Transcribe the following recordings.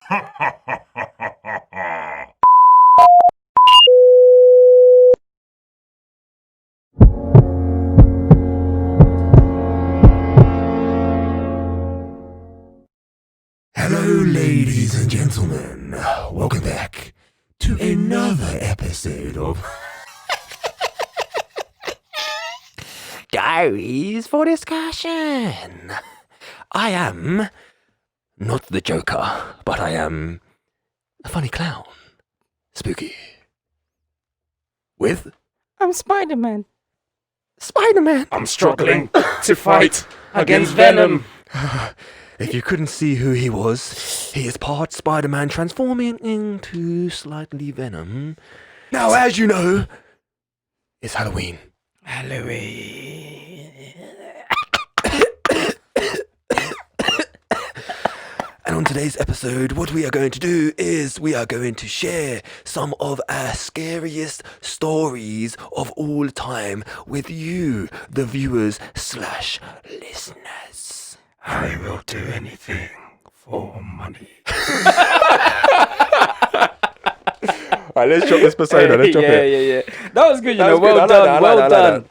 Hello, ladies and gentlemen. Welcome back to another episode of Diaries for Discussion. I am not the Joker, but I am a funny clown. Spooky. With I'm Spider-Man. Spider-Man. I'm struggling to fight against Venom. If you couldn't see who he was, he is part Spider-Man transforming into slightly Venom. Now, as you know, it's Halloween. And on today's episode, what we are going to do is we are going to share some of our scariest stories of all time with you, the viewers / listeners. I will do anything for money. Alright, let's drop this persona. Let's drop it. Yeah. That was good, That was well good. I like done, that, I well like that, I like done.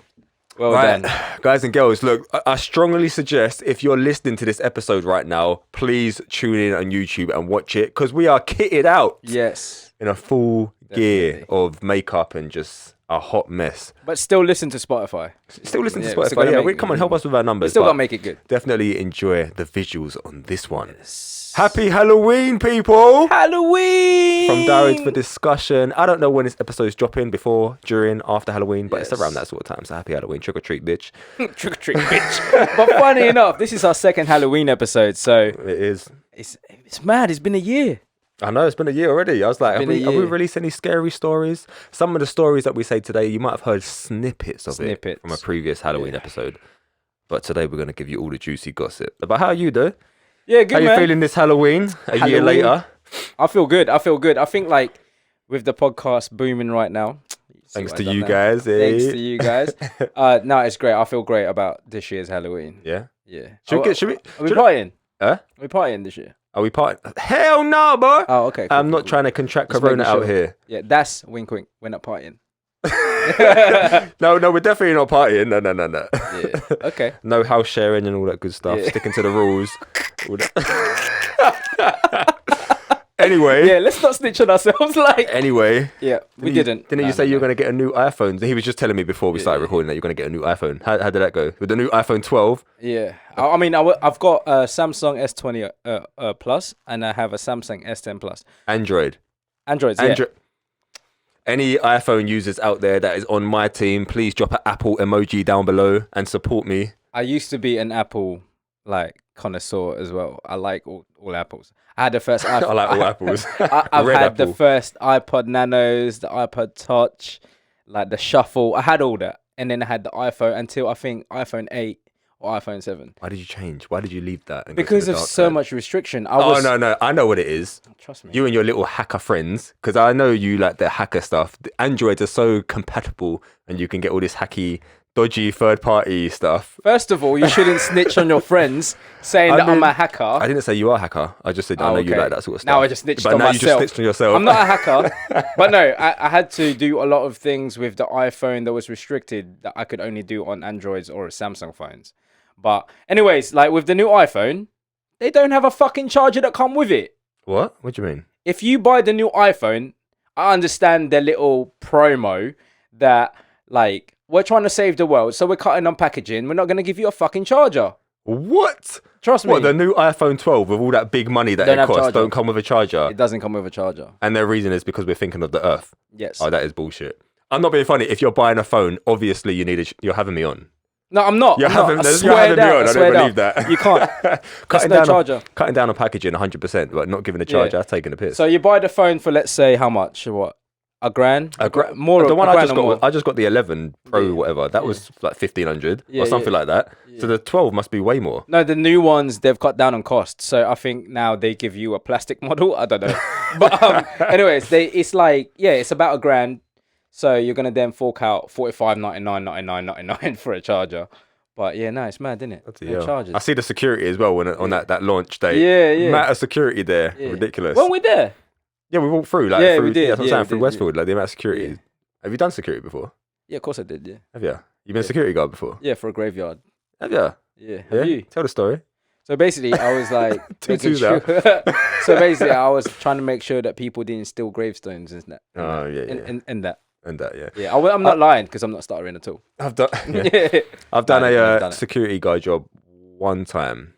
Well Right, done. guys and girls, look, I strongly suggest if you're listening to this episode right now, please tune in on YouTube and watch it because we are kitted out Yes. in a full gear Definitely. of makeup and just a hot mess. But still listen to Spotify. Still listen to Yeah, we're still Spotify. gonna Yeah, make- come on, help us with our numbers. We still but gotta make it good. Definitely enjoy the visuals on this one. Happy Halloween, people! Halloween! From Diaries for Discussion. I don't know when this episode's dropping, before, during, after Halloween, but it's Yes. around that sort of time. So happy Halloween, trick or treat, bitch. Trick or treat, bitch. But funny enough, this is our second Halloween episode, so It is. it's mad. It's been a year. I know, it's been a year already. I was like, have Been a we year. released any scary stories? Some of the stories that we say today, you might have heard snippets of it from a previous Halloween episode. But today we're going to give you all the juicy gossip. But how are you, though? Yeah, good, How you man. feeling this Halloween? A year Halloween. later? I feel good. I think like with the podcast booming right now. Thanks what to I've done you there? guys. Thanks eh? to you guys. No, it's great. I feel great about this year's Halloween. Yeah? Yeah. Should we Are we should- partying? Huh? Are we partying this year? Are we part? Hell no, bro. Oh, okay. cool, I'm cool, not cool. trying to contract Just corona making out sure. here. Yeah, that's wink wink. We're not partying. No, we're definitely not partying. No. Yeah. Okay. No house sharing and all that good stuff. Yeah. Sticking to the rules. All that- Anyway. Yeah, let's not snitch on ourselves. Like. Anyway. Yeah, we didn't. Didn't you say you were going to get a new iPhone? He was just telling me before we started recording that you're going to get a new iPhone. How did that go? With the new iPhone 12? Yeah. I mean, I've got a Samsung S20 Plus and I have a Samsung S10 Plus. Android. Androids, yeah. Any iPhone users out there that is on my team, please drop an Apple emoji down below and support me. I used to be an Apple like connoisseur as well. I like all apples. I had the first iPhone. I like all apples. I've Red had apple. the first iPod Nanos, the iPod Touch, like the Shuffle. I had all that. And then I had the iPhone until I think iPhone 8 or iPhone 7. Why did you change? Why did you leave that? And go to Because the of dark so side? much restriction. No. I know what it is. Trust me. You and your little hacker friends, because I know you like the hacker stuff. The Androids are so compatible and you can get all this hacky, dodgy third-party stuff. First of all, you shouldn't snitch on your friends saying that I'm a hacker. I didn't say you are a hacker. I just said I know you okay. like that sort of stuff. Now I just snitched but on now myself. you just snitched on yourself. I'm not a hacker. But no, I had to do a lot of things with the iPhone that was restricted that I could only do on Androids or Samsung phones. But anyways, like with the new iPhone, they don't have a fucking charger that come with it. What? What do you mean? If you buy the new iPhone, I understand their little promo that like we're trying to save the world, so we're cutting on packaging. We're not going to give you a fucking charger. What? Trust me. What, the new iPhone 12 with all that big money that Don't it have costs charger. don't come with a charger? It doesn't come with a charger. And their reason is because we're thinking of the Earth. Yes. Oh, that is bullshit. I'm not being funny. If you're buying a phone, obviously you're having me on. No, I'm not. You're I'm not. having, I you're swear having me down. on. I swear don't believe down. that. You can't. cutting no down charger. Cutting down on packaging 100%, but not giving a charger. That's taking a piss. So you buy the phone for, let's say, how much? What? $1,000? More. The one a I grand just or got, more. I just got the 11 Pro, Yeah. whatever. That was like 1,500 Yeah, or something yeah. like that. So the 12 must be way more. No, the new ones, they've cut down on cost. So I think now they give you a plastic model. I don't know. But anyways, it's like, yeah, it's about $1,000. So you're going to then fork out $45.99 for a charger. But yeah, no, it's mad, isn't it? Bloody No hell. charges. I see the security as well on that launch day. Yeah. Amount of security there, Yeah. ridiculous. Weren't we there? Yeah, we walked through. Like, Yeah, through, we did. Yeah, that's what I'm Yeah, saying, we through did, Westfield, like the amount of security. Yeah. Have you done security before? Yeah, of course I did. Yeah. Have you? You been a security guard before? Yeah, for a graveyard. Have you? Yeah. Have you? Tell the story. So basically, I was like, making Tutu's sure. So basically, I was trying to make sure that people didn't steal gravestones and that. Oh, yeah. And that. And that, yeah. Yeah, I'm not lying because I'm not stuttering at all. I've done. Yeah. Yeah. I've done I've done a it. security guard job one time.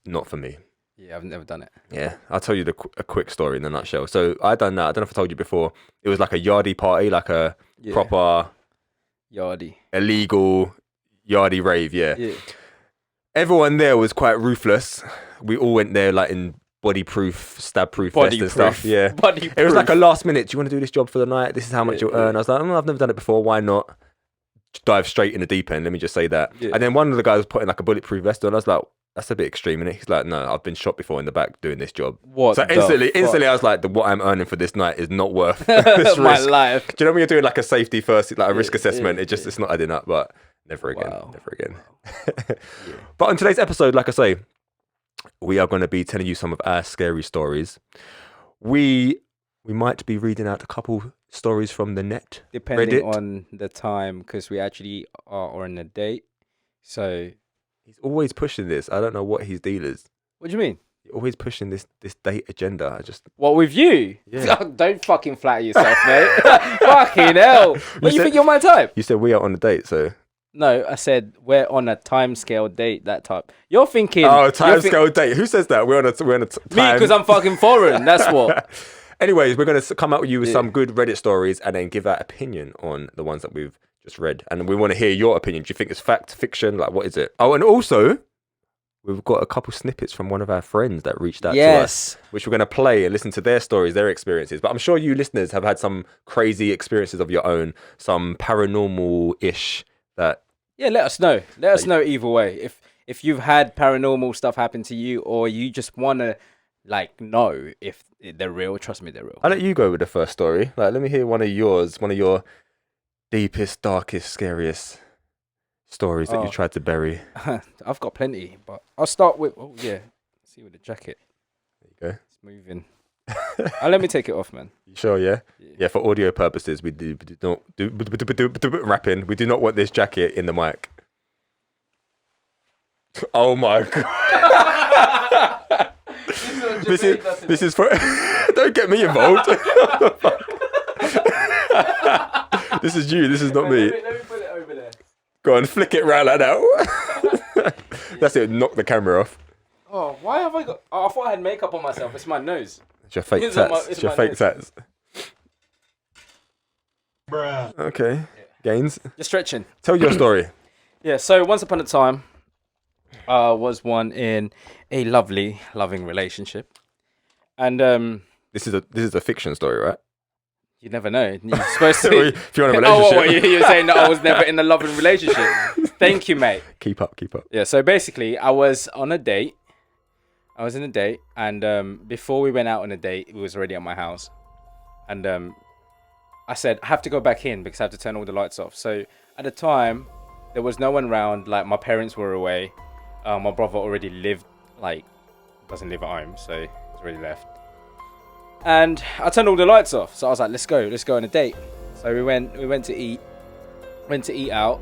Not for me. Yeah, I've never done it. Yeah, I'll tell you a quick story in a nutshell. So I done that. I don't know if I told you before. It was like a yardie party, like a proper Yardie. illegal yardie rave. Yeah. Yeah. Everyone there was quite ruthless. We all went there like in body-proof, stab-proof vest and stuff. Yeah. It was like a last minute. Do you want to do this job for the night? This is how much you'll earn. I was like, I've never done it before. Why not? Dive straight in the deep end. Let me just say that. Yeah. And then one of the guys was putting like a bulletproof vest on. I was like, that's a bit extreme, innit? He's like, no, I've been shot before in the back doing this job. What? So instantly, I was like, what I'm earning for this night is not worth this risk. My life. Do you know when you're doing like a safety first, like a risk assessment? It's not adding up, but never again. Wow. Never again. But on today's episode, like I say, we are going to be telling you some of our scary stories. We might be reading out a couple stories from the net. Depending Reddit. on the time, because we actually are on a date. So, He's always pushing this. I don't know what his deal is. what do you mean? He's always pushing this date agenda. I just What, with you? Yeah. Don't fucking flatter yourself, mate. Fucking hell. What, you said- think you're my type? you said we are on a date, so No, I said we're on a timescale date, that type. You're thinking... time scale date. Who says that? We're on a Me, time. because I'm fucking foreign. That's what. Anyways, we're going to come out with you with Yeah. some good Reddit stories and then give our opinion on the ones that we've just read. And we want to hear your opinion. Do you think it's fact, fiction? Like, what is it? Oh, and also, we've got a couple snippets from one of our friends that reached out to us, which we're going to play and listen to their stories, their experiences. But I'm sure you listeners have had some crazy experiences of your own, some paranormal-ish that... Yeah, let us know. Let us know either way. If you've had paranormal stuff happen to you, or you just want to like know if they're real, trust me, they're real. I'll let you go with the first story. Like, let me hear one of yours, one of your deepest, darkest, scariest stories that you tried to bury. I've got plenty, but I'll start with... Oh, yeah. Let's see with the jacket. There you go. It's moving. Let me take it off, man. You sure, yeah? Yeah. Yeah, for audio purposes, we do not do rapping. We do not want this jacket in the mic. Oh my god. This is for don't get me involved. This is you, this is not me. Let me put it over there. Go on, flick it round like that. That's it, knock the camera off. Oh, why have I got... Oh, I thought I had makeup on myself. It's my nose. It's your fake It's on tats. my- It's your my fake nose. tats. Bruh. Okay. Gaines, You're stretching. tell your story. Yeah, so once upon a time, I was one in a loving relationship. And This is a fiction story, right? you never know. You're supposed to... If you're in a Oh, relationship. you're saying that I was never in a loving relationship. Thank you, mate. Keep up. Yeah, so basically, I was on a date. I was in a date, and before we went out on a date, it was already at my house. And I said, I have to go back in because I have to turn all the lights off. So at the time, there was no one around. Like, my parents were away. My brother already doesn't live at home, so he's already left. And I turned all the lights off. So I was like, let's go on a date. So we went to eat out.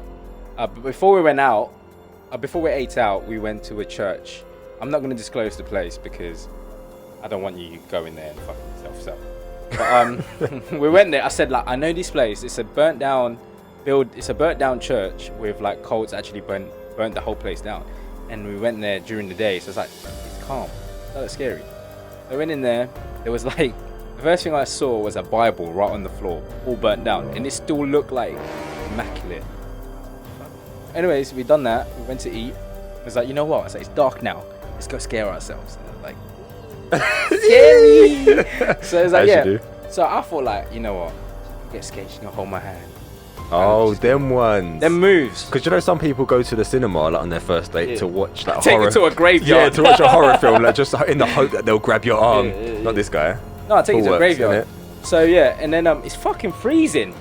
But before we ate out, we went to a church. I'm not going to disclose the place because I don't want you going there and fucking yourself up. But we went there. I said, like, I know this place. It's a burnt down church with like cults actually burnt the whole place down. And we went there during the day, so it's like, it's calm. It's not that scary. I went in there. There was like, the first thing I saw was a Bible right on the floor, all burnt down, and it still looked like immaculate. Anyways, we done that. We went to eat. I was like, you know what? I was like, it's dark now. Let's go scare ourselves. And I was like, scary. So it's like, As yeah. you do. So I thought, like, you know what? Get scared. She's gonna hold my hand. Oh, them ones. Them moves. Because you know some people go to the cinema like on their first date to watch like Take horror. it to a Yeah, graveyard. to watch a horror film, like just in the hope that they'll grab your arm. Yeah. Not this guy. No, I take it to a Works, graveyard. innit? So yeah, and then it's fucking freezing.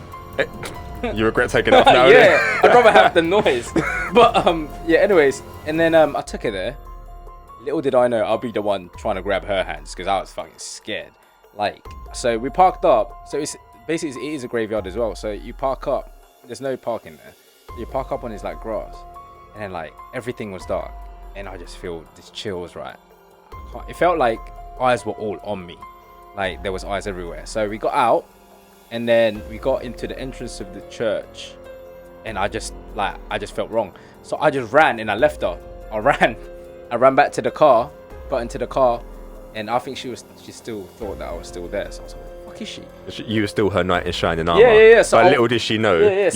You regret taking it off now? Yeah, I'd rather have the noise. But yeah. Anyways, and then I took her there. Little did I know I'll be the one trying to grab her hands because I was fucking scared. Like, so we parked up. So it's basically it is a graveyard as well. So you park up. There's no parking there. You park up on this like grass, and then like everything was dark, and I just feel this chills, right? It felt like eyes were all on me, like there was eyes everywhere. So we got out, and then we got into the entrance of the church, and I just felt wrong. So I just ran and I left her. I ran back to the car, got into the car, and I think she still thought that I was still there. So I was like, what the fuck is she? You were still her knight in shining armor. Yeah. So but little did she know. Yeah.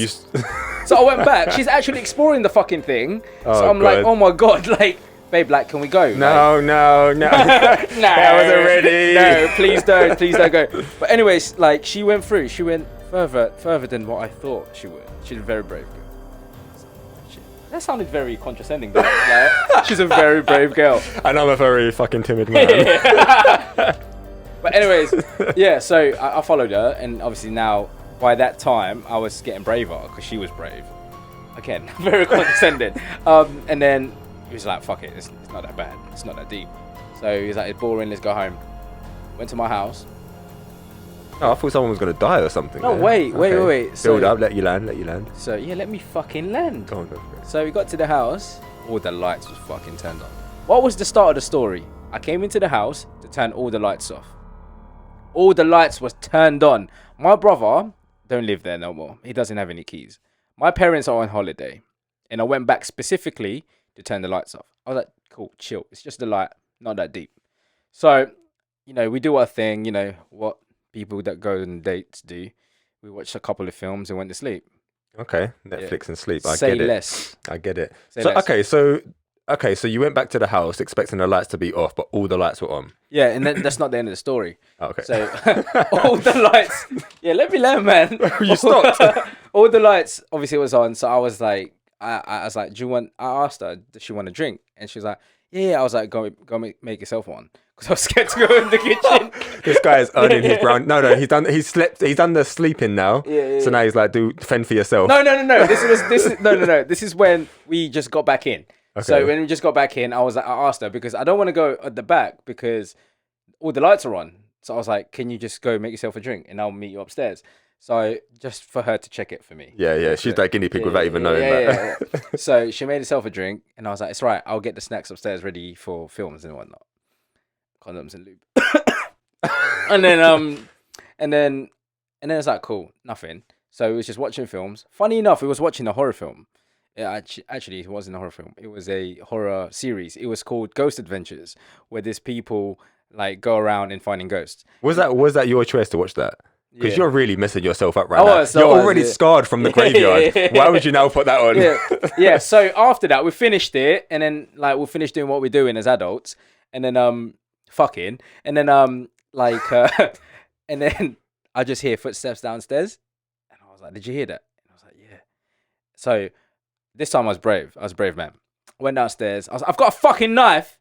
So I went back. She's actually exploring the fucking thing. So I'm God. like, oh my God, like, babe, like, can we go? No. No. I wasn't ready. No, please don't go. But anyways, like, she went through. She went further than what I thought she would. She's a very brave girl. That sounded very condescending, though. Like, she's a very brave girl. And I'm a very fucking timid man. But anyways, yeah, so I followed her, and obviously now, by that time, I was getting braver, because she was brave. Again, very condescending. And then he was like, fuck it, it's not that bad. It's not that deep. So he was like, it's boring, let's go home. Went to my house. Oh, I thought someone was going to die or something. No, wait. Build up, let you land. So, yeah, let me fucking land. Go for it. So we got to the house, all the lights was fucking turned on. What was the start of the story? I came into the house to turn all the lights off. All the lights was turned on. My brother don't live there no more. He doesn't have any keys. My parents are on holiday, and I went back specifically to turn the lights off. I was like, cool, chill. It's just the light, not that deep. So, we do our thing, what people that go on dates do. We watched a couple of films and went to sleep. Okay, Netflix and sleep. I Say get it. less. I get it. Say So less. okay, so you went back to the house expecting the lights to be off, but all the lights were on. Yeah, and then that's not the end of the story. Okay. So all the lights. Yeah, let me learn, man. You stopped. All the lights obviously was on. So I was like, I was like, do you want? I asked her, does she want a drink? And she was like, yeah. I was like, go make yourself one. Because I was scared to go in the kitchen. This guy is earning his brown. No, he's done the sleeping now. Yeah. So now he's like, fend for yourself. No. This is when we just got back in. Okay. So when we just got back in, I asked her because I don't want to go at the back because all the lights are on. So I was like, can you just go make yourself a drink and I'll meet you upstairs? So just for her to check it for me. Yeah. She's that guinea pig without even knowing that. Yeah. So she made herself a drink and I was like, it's right. I'll get the snacks upstairs ready for films and whatnot. Condoms and lube. and then it's like, cool, nothing. So it was just watching films. Funny enough, it was watching a horror film. Actually, it wasn't a horror film. It was a horror series. It was called Ghost Adventures, where these people like go around and finding ghosts. Was that your choice to watch that? Because you're really messing yourself up right now. You're already scarred from the graveyard. Why would you now put that on? Yeah. So after that, we finished it, and then like we finished doing what we're doing as adults, and then fucking, and then and then I just hear footsteps downstairs, and I was like, "Did you hear that?" And I was like, "Yeah." So this time I was brave. I was a brave man. I went downstairs. I've got a fucking knife.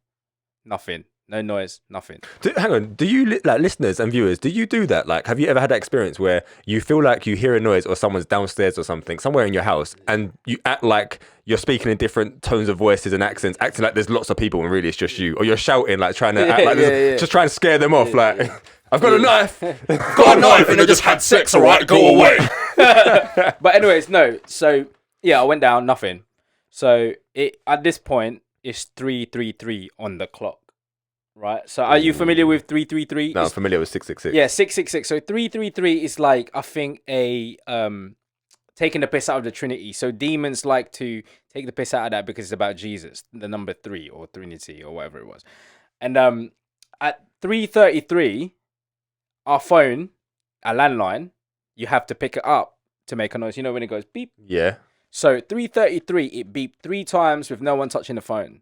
Nothing. No noise. Nothing. Hang on. Do you, like listeners and viewers, do you do that? Like, have you ever had that experience where you feel like you hear a noise or someone's downstairs or something, somewhere in your house, and you act like you're speaking in different tones of voices and accents, acting like there's lots of people when really it's just you, or you're shouting, like trying to act like just trying to scare them off, like, I've got a knife. I've got a knife and I just had sex, alright? Go away. But anyways, no. So yeah, I went down, nothing. So at this point it's 3:33 on the clock. Right. So are you familiar with 3:33? No, I'm familiar with 666. Yeah, 666. So 3:33 is like, I think, a taking the piss out of the Trinity. So demons like to take the piss out of that because it's about Jesus, the number 3 or Trinity or whatever it was. And at 3:33, our phone, our landline, you have to pick it up to make a noise. You know when it goes beep? Yeah. So 3:33, it beeped 3 times with no one touching the phone.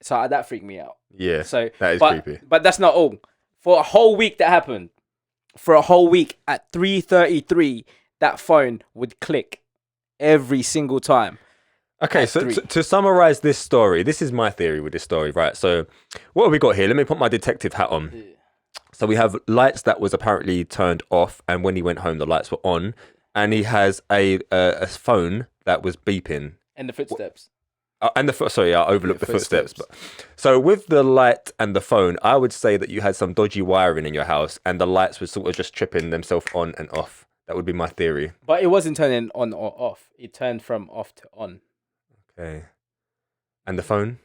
So that freaked me out. Yeah. So that is creepy. But that's not all. For a whole week that happened. For a whole week at 3:33, that phone would click every single time. Okay, so to summarize this story, this is my theory with this story, right? So what have we got here? Let me put my detective hat on. So we have lights that was apparently turned off, and when he went home, the lights were on. and he has a phone that was beeping. And the footsteps. And I overlooked the footsteps. But so with the light and the phone, I would say that you had some dodgy wiring in your house, and the lights were sort of just tripping themselves on and off. That would be my theory. But it wasn't turning on or off. It turned from off to on. Okay. And the phone?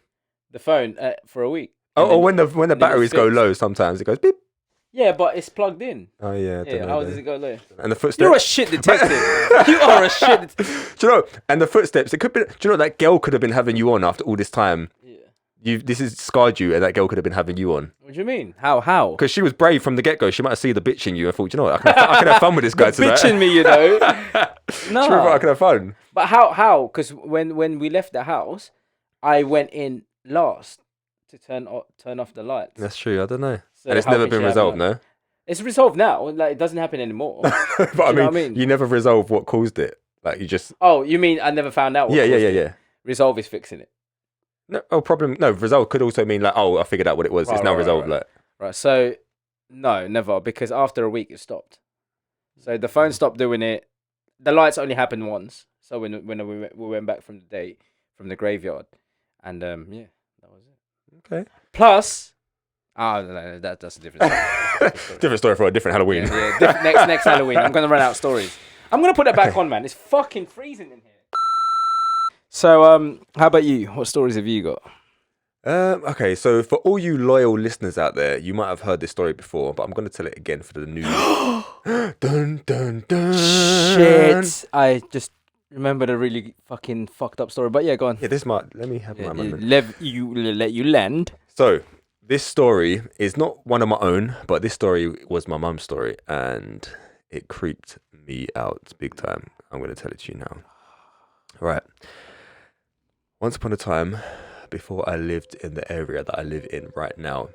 The phone for a week. Oh, when the batteries go low, sometimes it goes beep. Yeah, but it's plugged in. Oh yeah. How does it go low? And the footsteps. You're a shit detective. You are a shit. Do you know? And the footsteps. It could be. Do you know that girl could have been having you on after all this time? Yeah. This has scarred you, and that girl could have been having you on. What do you mean? How? Because she was brave from the get go. She might have seen the bitch in you and thought, you know what, I can have fun with this guy tonight. Bitch in me, you know. No. She thought I can have fun. But how? Because when we left the house, I went in last to turn off the lights. That's true. I don't know. So and it's never been resolved, no? It's resolved now. Like, it doesn't happen anymore. But I mean, you never resolve what caused it. Like, you just... Oh, you mean I never found out what caused it? Yeah. Resolve is fixing it. No, problem... No, resolve could also mean, like, I figured out what it was. It's now resolved, like... Right, so... No, never. Because after a week, it stopped. So the phone stopped doing it. The lights only happened once. So when we went back from the graveyard. And, yeah, that was it. Okay. Plus... no, that's a different story. Different story for a different Halloween. Yeah, next Halloween. I'm going to run out of stories. I'm going to put it back on, man. It's fucking freezing in here. So, how about you? What stories have you got? Okay, so for all you loyal listeners out there, you might have heard this story before, but I'm going to tell it again for the new... Dun, dun, dun. Shit. I just remembered a really fucking fucked up story. But yeah, go on. Yeah, let me have my moment. Let you land. So... This story is not one of my own, but this story was my mum's story, and it creeped me out big time. I'm going to tell it to you now. Right. Once upon a time, before I lived in the area that I live in right now,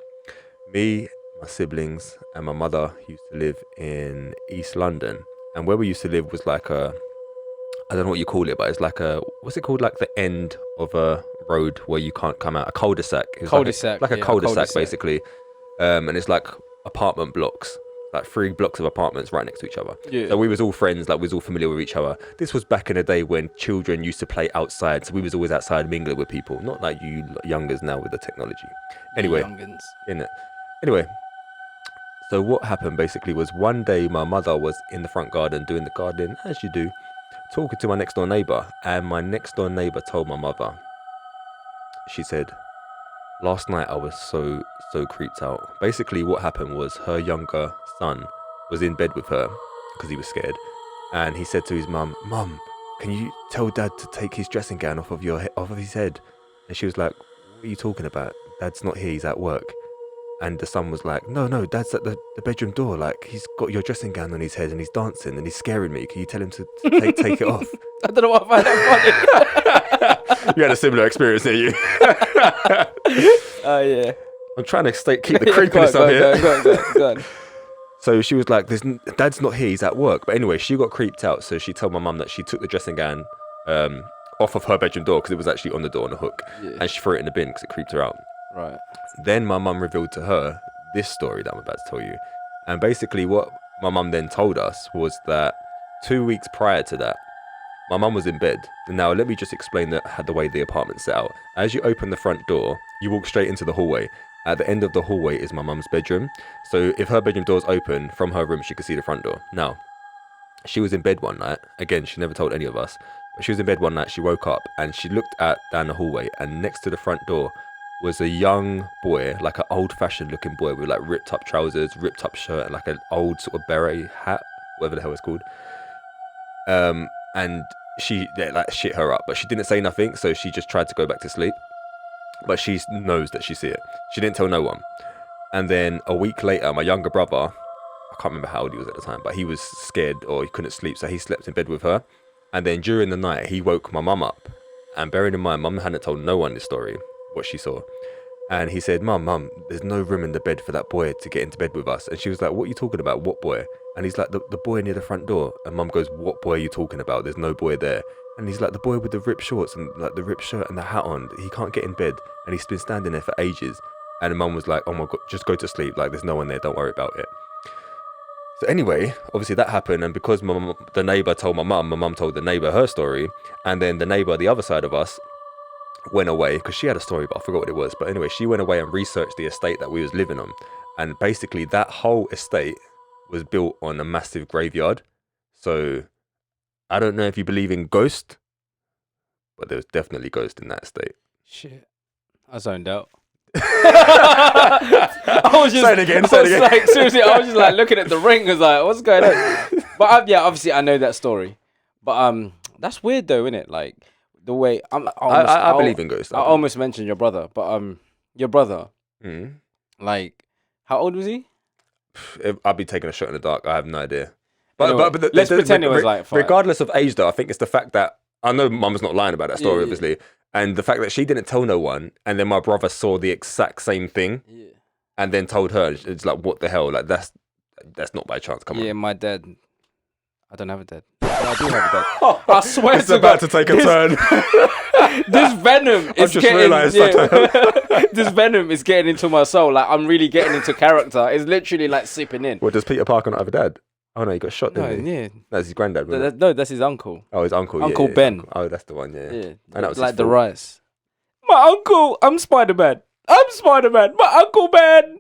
me, my siblings, and my mother used to live in East London. And where we used to live was like I don't know what you call it, but it's like what's it called? Like the end of a road where you can't come out. A cul-de-sac. Cul-de-sac. Like a cul-de-sac, basically. And it's like apartment blocks. Like 3 blocks of apartments right next to each other. Yeah. So we was all friends, like we was all familiar with each other. This was back in the day when children used to play outside. So we was always outside mingling with people. Not like you youngers now with the technology. Anyway. Innit? Anyway. So what happened basically was one day my mother was in the front garden doing the gardening, as you do, talking to my next door neighbour, and my next door neighbour told my mother, she said, last night I was so creeped out. Basically what happened was her younger son was in bed with her because he was scared, and he said to his mum, can you tell Dad to take his dressing gown off of his head? And she was like, what are you talking about? Dad's not here, he's at work. And the son was like, no, Dad's at the bedroom door. Like, he's got your dressing gown on his head and he's dancing and he's scaring me. Can you tell him to take it off? I don't know what I find that funny. You had a similar experience, didn't you? Oh, yeah. I'm trying to keep the creepiness up here. Go on. So she was like, Dad's not here, he's at work. But anyway, she got creeped out. So she told my mum that she took the dressing gown off of her bedroom door because it was actually on the door on a hook. Yeah. And she threw it in the bin because it creeped her out. Right. Then my mum revealed to her this story that I'm about to tell you. And basically what my mum then told us was that 2 weeks prior to that, my mum was in bed. Now, let me just explain the way the apartment's set out. As you open the front door, you walk straight into the hallway. At the end of the hallway is my mum's bedroom. So if her bedroom door's open, from her room, she could see the front door. Now, she was in bed one night. Again, she never told any of us. But she was in bed one night, she woke up and she looked down the hallway, and next to the front door was a young boy, like an old-fashioned looking boy with like ripped up trousers, ripped up shirt, and like an old sort of beret hat, whatever the hell it's called. And she like shit her up, but she didn't say nothing, so she just tried to go back to sleep. But she knows that she see it. She didn't tell no one. And then a week later, my younger brother, I can't remember how old he was at the time, but he was scared or he couldn't sleep, so he slept in bed with her. And then during the night, he woke my mum up. And bearing in mind, mum hadn't told no one this story, what she saw. And he said, Mum, there's no room in the bed for that boy to get into bed with us. And she was like, what are you talking about? What boy? And he's like, the boy near the front door. And mum goes, what boy are you talking about? There's no boy there. And he's like, the boy with the ripped shorts and like the ripped shirt and the hat on. He can't get in bed. And he's been standing there for ages. And mum was like, oh my God, just go to sleep. Like, there's no one there. Don't worry about it. So anyway, obviously that happened, and because the neighbour told my mum told the neighbour her story, and then the neighbour the other side of us went away because she had a story, but I forgot what it was. But anyway, she went away and researched the estate that we was living on, and basically that whole estate was built on a massive graveyard. So I don't know if you believe in ghosts, but there was definitely ghosts in that estate. Shit, I zoned out. I was just, say it again. Like, seriously, I was just like looking at the ring. I was like, what's going on? But yeah, obviously I know that story. But that's weird though, isn't it? Like the way I believe in ghosts. I almost mentioned your brother, but your brother, like, how old was he? I'd be taking a shot in the dark. I have no idea. Anyway, But let's pretend it was like 5. Regardless of age, though, I think it's the fact that I know Mum's not lying about that story, obviously. And the fact that she didn't tell no one, and then my brother saw the exact same thing, and then told her, it's like, what the hell? Like, that's not by chance. Come on. Yeah, my dad. I don't have a dad. No, I do have a dad. I swear it's about to take a turn. This venom is this venom is getting into my soul. Like, I'm really getting into character. It's literally like sipping in. Well, does Peter Parker not have a dad? Oh no, he got shot, didn't he? Yeah. That's his granddad, wasn't it? No, that's his uncle. Oh, his uncle. Uncle Ben. Oh, that's the one. Yeah. And that was like the fault. rice. My uncle. I'm Spider-Man. My Uncle Ben.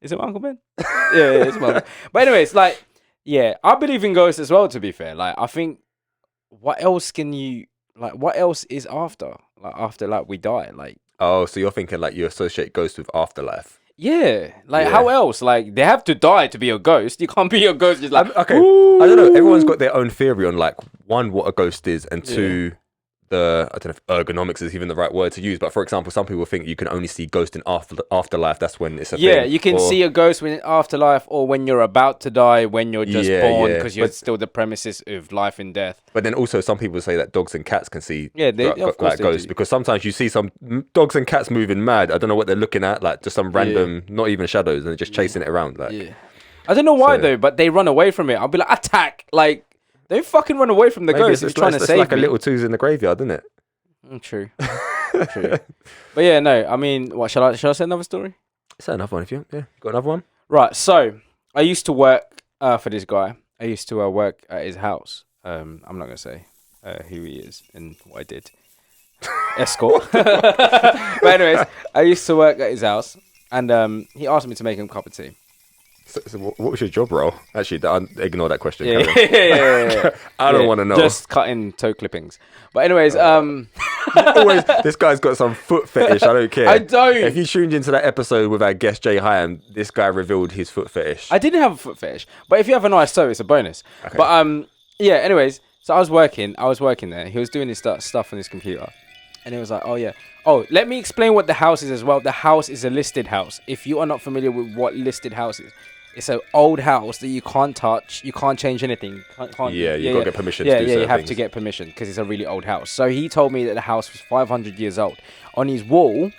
Is it my Uncle Ben? yeah, it's my uncle. But anyways, like, yeah, I believe in ghosts as well. To be fair, like, I think, what else is after? Like, after like we die, like. Oh, so you're thinking like you associate ghosts with afterlife? Yeah, like how else? Like, they have to die to be a ghost. You can't be a ghost just like. Okay, I don't know. Everyone's got their own theory on like, one, what a ghost is, and two, I don't know if ergonomics is even the right word to use, but for example, some people think you can only see ghosts in afterlife. That's when it's a thing. Yeah, you can see a ghost when in afterlife, or when you're about to die, when you're just born, because you're still the premises of life and death. But then also some people say that dogs and cats can see of course they ghosts, do. because sometimes you see some dogs and cats moving mad. I don't know what they're looking at, like just some random, not even shadows, and they're just chasing it around. Like, I don't know why though, but they run away from it. I'll be like, attack! Like, they fucking run away from the ghost. It's trying to save like me. a little twos in the graveyard, isn't it? True. True. But yeah, no, I mean, what, shall I say another story? Say another one if you got another one. Right, so I used to work for this guy. I used to work at his house. I'm not gonna say who he is and what I did. Escort. But anyways, I used to work at his house, and he asked me to make him a cup of tea. So what was your job role? Actually, ignore that question. Yeah. I don't want to know. Just cutting toe clippings. But anyways, always, this guy's got some foot fetish. I don't care. I don't. If you tuned into that episode with our guest Jay Hyam, this guy revealed his foot fetish. I didn't have a foot fetish, but if you have a nice toe, it's a bonus. Okay. But yeah. Anyways, so I was working there. He was doing his stuff on his computer, and he was like, let me explain what the house is as well. The house is a listed house. If you are not familiar with what listed house is, it's an old house that you can't touch. You can't change anything. You've got to get permission to do certain you have things. to get permission because it's a really old house. So he told me that the house was 500 years old. On his wall,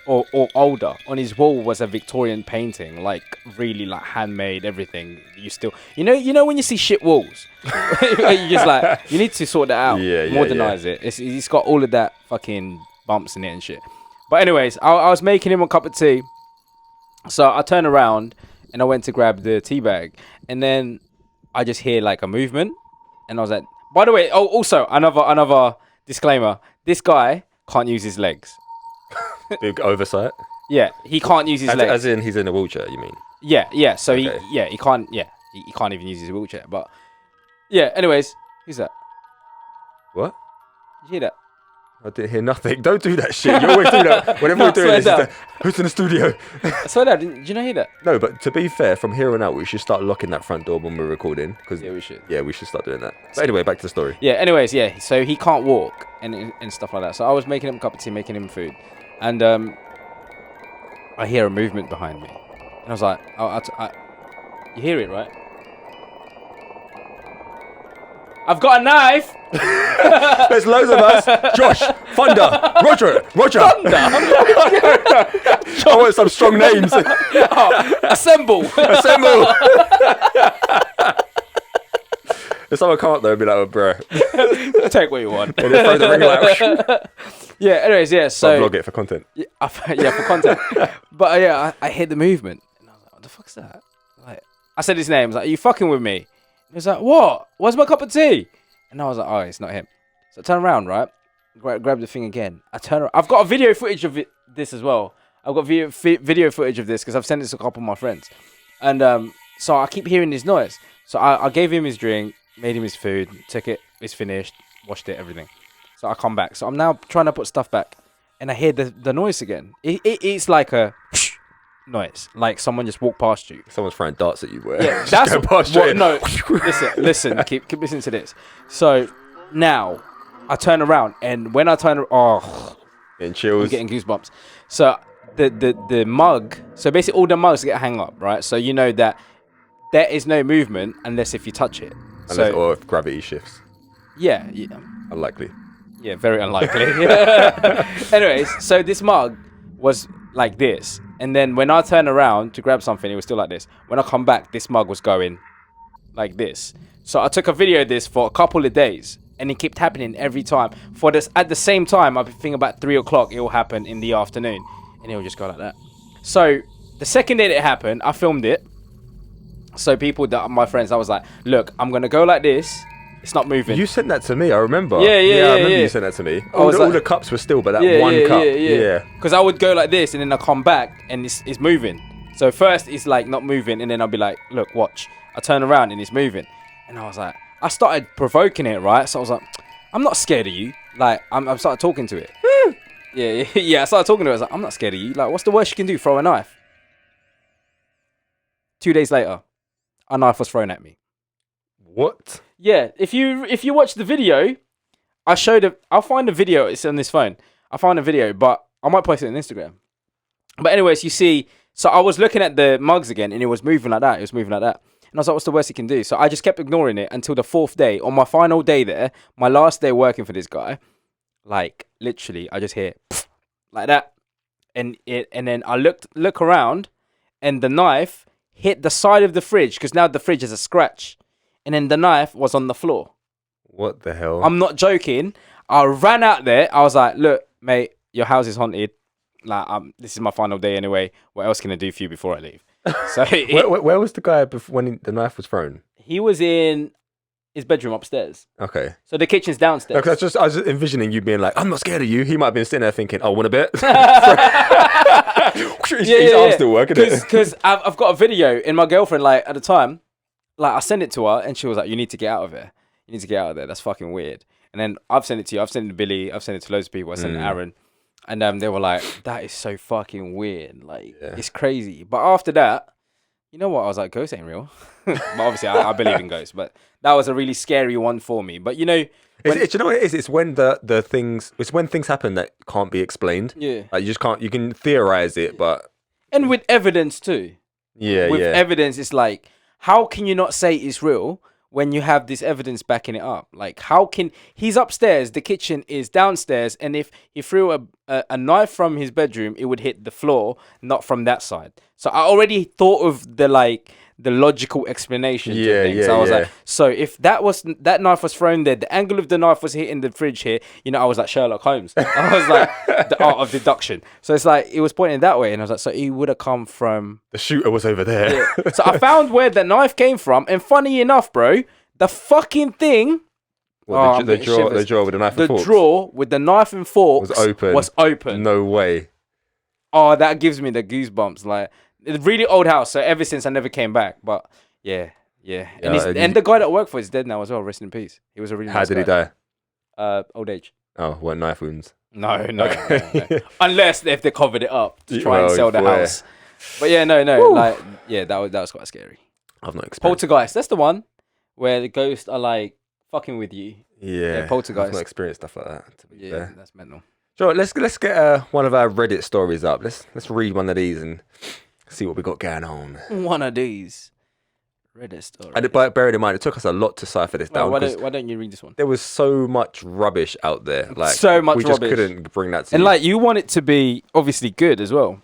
or older, on his wall was a Victorian painting, like really like handmade, everything. You know when you see shit walls, you just like, you need to sort that out, modernize it. It's got all of that fucking bumps in it and shit. But anyways, I was making him a cup of tea, so I turned around and I went to grab the tea bag, and then I just hear like a movement, and I was like, by the way, also another disclaimer: this guy can't use his legs. Big oversight. Yeah, he can't use his legs. As in, he's in a wheelchair. You mean? Yeah. So okay. he can't. Yeah, he can't even use his wheelchair. But yeah. Anyways, who's that? What? Did you hear that? I didn't hear nothing. Don't do that shit. You always do that. Whenever we're doing this, who's in the studio? I swear that. Did you not hear that? No, but to be fair, from here on out, we should start locking that front door when we're recording. Yeah, we should. Yeah, we should start doing that. But anyway, back to the story. Yeah, anyways, yeah. So he can't walk and stuff like that. So I was making him a cup of tea, making him food. And I hear a movement behind me. And I was like, you hear it, right? I've got a knife! There's loads of us. Josh, Thunder, Roger. Thunder? I want some strong names. Assemble! If someone come up there and be like, bruh. Take what you want. And they throw the ring out. Yeah, anyways, yeah, so... I'll vlog it for content. Yeah, for content. But yeah, I heard the movement. And I was like, what the fuck's that? Like, I said his name. I was like, are you fucking with me? He was like, what? Where's my cup of tea? And I was like, oh, it's not him. So I turn around, right? Grab the thing again. I turn around. I've got a video footage of this as well. I've got video footage of this because I've sent this to a couple of my friends. And so I keep hearing this noise. So I gave him his drink, made him his food, took it, it's finished, washed it, everything. So I come back. So I'm now trying to put stuff back. And I hear the noise again. It's like a noise. Like someone just walked past you. Someone's throwing darts at you. Yeah, that's what, no. Listen, keep listening to this. So now I turn around, and when I turn, getting chills. I'm getting goosebumps. So the mug. So basically, all the mugs get hung up, right? So you know that there is no movement unless if you touch it. Or if gravity shifts. Yeah. Unlikely. Yeah, very unlikely. Anyways, so this mug was like this. And then when I turn around to grab something, it was still like this. When I come back, this mug was going like this. So I took a video of this for a couple of days. And it kept happening every time. At the same time, I think about 3 o'clock, it will happen in the afternoon. And it will just go like that. So the second day that it happened, I filmed it. So people that are my friends, I was like, look, I'm going to go like this. It's not moving. You sent that to me, I remember. Yeah, I remember you sent that to me. All the cups were still, but that one cup. Yeah. Because I would go like this, and then I come back, and it's moving. So first, it's like not moving, and then I'll be like, look, watch. I turn around, and it's moving. And I was like, I started provoking it, right? So I was like, I'm not scared of you. Like, I started talking to it. Yeah, I started talking to it. I was like, I'm not scared of you. Like, what's the worst you can do? Throw a knife. 2 days later, a knife was thrown at me. What? Yeah, if you watch the video, I'll find the video. It's on this phone. I found a video, but I might post it on Instagram. But anyways, you see, so I was looking at the mugs again, and it was moving like that. It was moving like that. And I was like, what's the worst you can do? So I just kept ignoring it until the 4th day. On my final day there, my last day working for this guy, like, literally, I just hear like that. And then I look around, and the knife hit the side of the fridge, because now the fridge has a scratch. And then the knife was on the floor. What the hell? I'm not joking. I ran out there. I was like, look, mate, your house is haunted. Like, this is my final day anyway. What else can I do for you before I leave? So where was the guy when the knife was thrown? He was in his bedroom upstairs. Okay. So the kitchen's downstairs. I was just envisioning you being like, I'm not scared of you. He might have been sitting there thinking, oh, want a bit? His arm's still working. Because I've got a video in my girlfriend, like, at the time. Like, I sent it to her, and she was like, you need to get out of here. You need to get out of there. That's fucking weird. And then I've sent it to you. I've sent it to Billy. I've sent it to loads of people. I sent it to Aaron. And they were like, that is so fucking weird. Like, it's crazy. But after that, you know what? I was like, ghosts ain't real. But obviously, I believe in ghosts. But that was a really scary one for me. But, you know... do you know what it is? It's when the things... It's when things happen that can't be explained. Yeah. Like, you just can't... You can theorize it, but... And with evidence, too. Yeah, with evidence, it's like... How can you not say it's real when you have this evidence backing it up? Like, how can... He's upstairs, the kitchen is downstairs, and if he threw a knife from his bedroom, it would hit the floor, not from that side. So I already thought of the logical explanation to things. So I was like, so if that knife was thrown there, the angle of the knife was hitting the fridge here, you know, I was like Sherlock Holmes. I was like, the art of deduction. So it's like, it was pointing that way, and I was like, so he would have come from... The shooter was over there. Yeah. So I found where the knife came from, and funny enough, bro, the fucking thing... The drawer with the knife and forks? The drawer with the knife and forks was open. No way. Oh, that gives me the goosebumps. Like, it's a really old house, so ever since I never came back. But yeah. And the guy that I worked for is dead now as well. Rest in peace. He was a really nice guy. How did he die? Old age. Oh, what, knife wounds? No. Unless if they covered it up to try and sell the house. But yeah, no. Woo. Like, yeah, that was quite scary. I've not experienced. Poltergeist. That's the one where the ghosts are like fucking with you. Yeah. Poltergeist. I've not experienced stuff like that. To be fair. That's mental. Sure, let's get one of our Reddit stories up. Let's read one of these and see what we got going on. One of these Reddit stories. But bearing in mind, it took us a lot to cipher this down. Why don't you read this one? There was so much rubbish out there. Like, so much we rubbish. We just couldn't bring that to and you. like, you want it to be obviously good as well.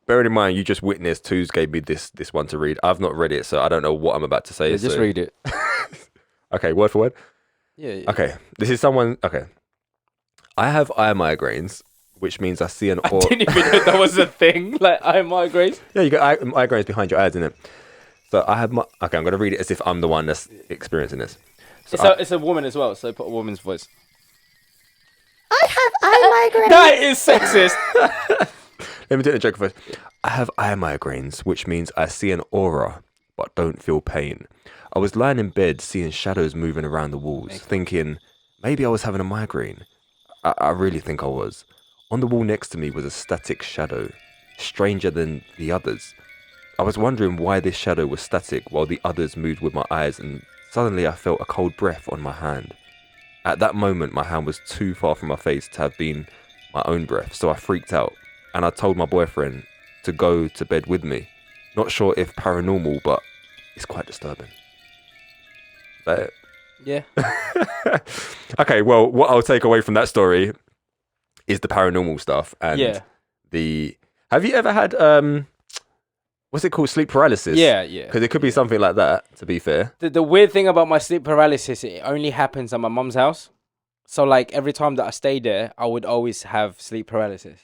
Bearing in mind, you just witnessed Tues gave me this one to read. I've not read it, so I don't know what I'm about to say. Yeah, just read it. Okay, word for word? Yeah. Okay, this is someone... Okay. I have eye migraines, which means I see an aura... I didn't even know that was a thing, like eye migraines. Yeah, you got eye migraines behind your eyes, innit? So I have my... Okay, I'm going to read it as if I'm the one that's experiencing this. So It's a woman as well, so put a woman's voice. I have eye migraine. That is sexist. Let me do the joke first. I have eye migraines, which means I see an aura, but don't feel pain. I was lying in bed, seeing shadows moving around the walls, thinking maybe I was having a migraine. I really think I was. On the wall next to me was a static shadow, stranger than the others. I was wondering why this shadow was static while the others moved with my eyes, and suddenly I felt a cold breath on my hand. At that moment, my hand was too far from my face to have been my own breath, so I freaked out, and I told my boyfriend to go to bed with me. Not sure if paranormal, but it's quite disturbing. Is that it? Yeah. Okay, well, what I'll take away from that story is the paranormal stuff and Yeah. the... Have you ever had, what's it called, sleep paralysis? Yeah. Because it could be something like that, to be fair. The weird thing about my sleep paralysis, it only happens at my mum's house. So, like, every time that I stay there, I would always have sleep paralysis.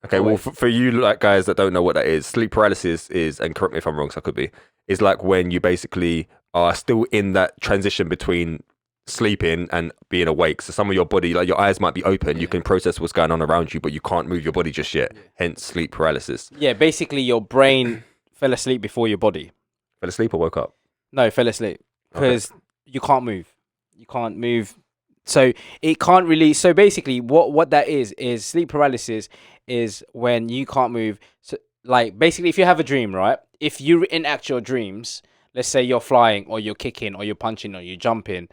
Okay, well, for you like guys that don't know what that is, sleep paralysis is, and correct me if I'm wrong, so I could be, is like when you basically are still in that transition between sleeping and being awake. So some of your body, like your eyes might be open, you can process what's going on around you, but you can't move your body just yet. Hence sleep paralysis. Yeah, basically your brain fell asleep before your body. Fell asleep or woke up? No, fell asleep because you can't move. You can't move. So it can't really. So basically, what that is sleep paralysis is when you can't move. So like basically, if you have a dream, right? If you enact your dreams, let's say you're flying or you're kicking or you're punching or you're jumping,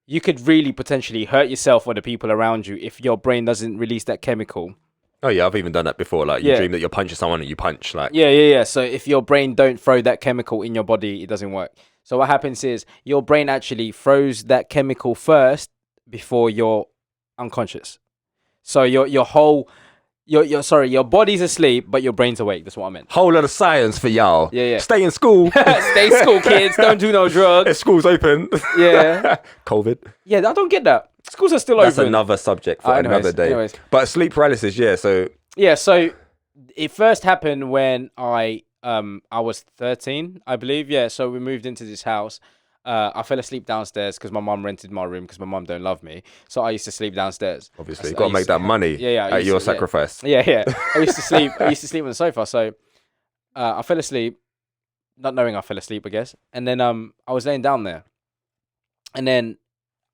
you could really potentially hurt yourself or the people around you if your brain doesn't release that chemical. Oh yeah, I've even done that before. Like you dream that you're punching someone and you punch. Like yeah. So if your brain don't throw that chemical in your body, it doesn't work. So what happens is your brain actually throws that chemical first before you're unconscious. So your body's asleep, but your brain's awake. That's what I meant. whole lot of science for y'all. Yeah. Stay in school. Stay in school, kids. Don't do no drugs. If school's open. Yeah. COVID. Yeah, I don't get that. Schools are still That's open. another subject for another day. Anyways. But sleep paralysis, yeah. So It first happened when I was 13, I believe. Yeah, so we moved into this house. I fell asleep downstairs because my mum rented my room because my mum don't love me. So I used to sleep downstairs. obviously, you got to make that money. Yeah. At your sacrifice. Yeah. I used to sleep. I used to sleep on the sofa. So I fell asleep, not knowing I fell asleep, I guess. And then I was laying down there, and then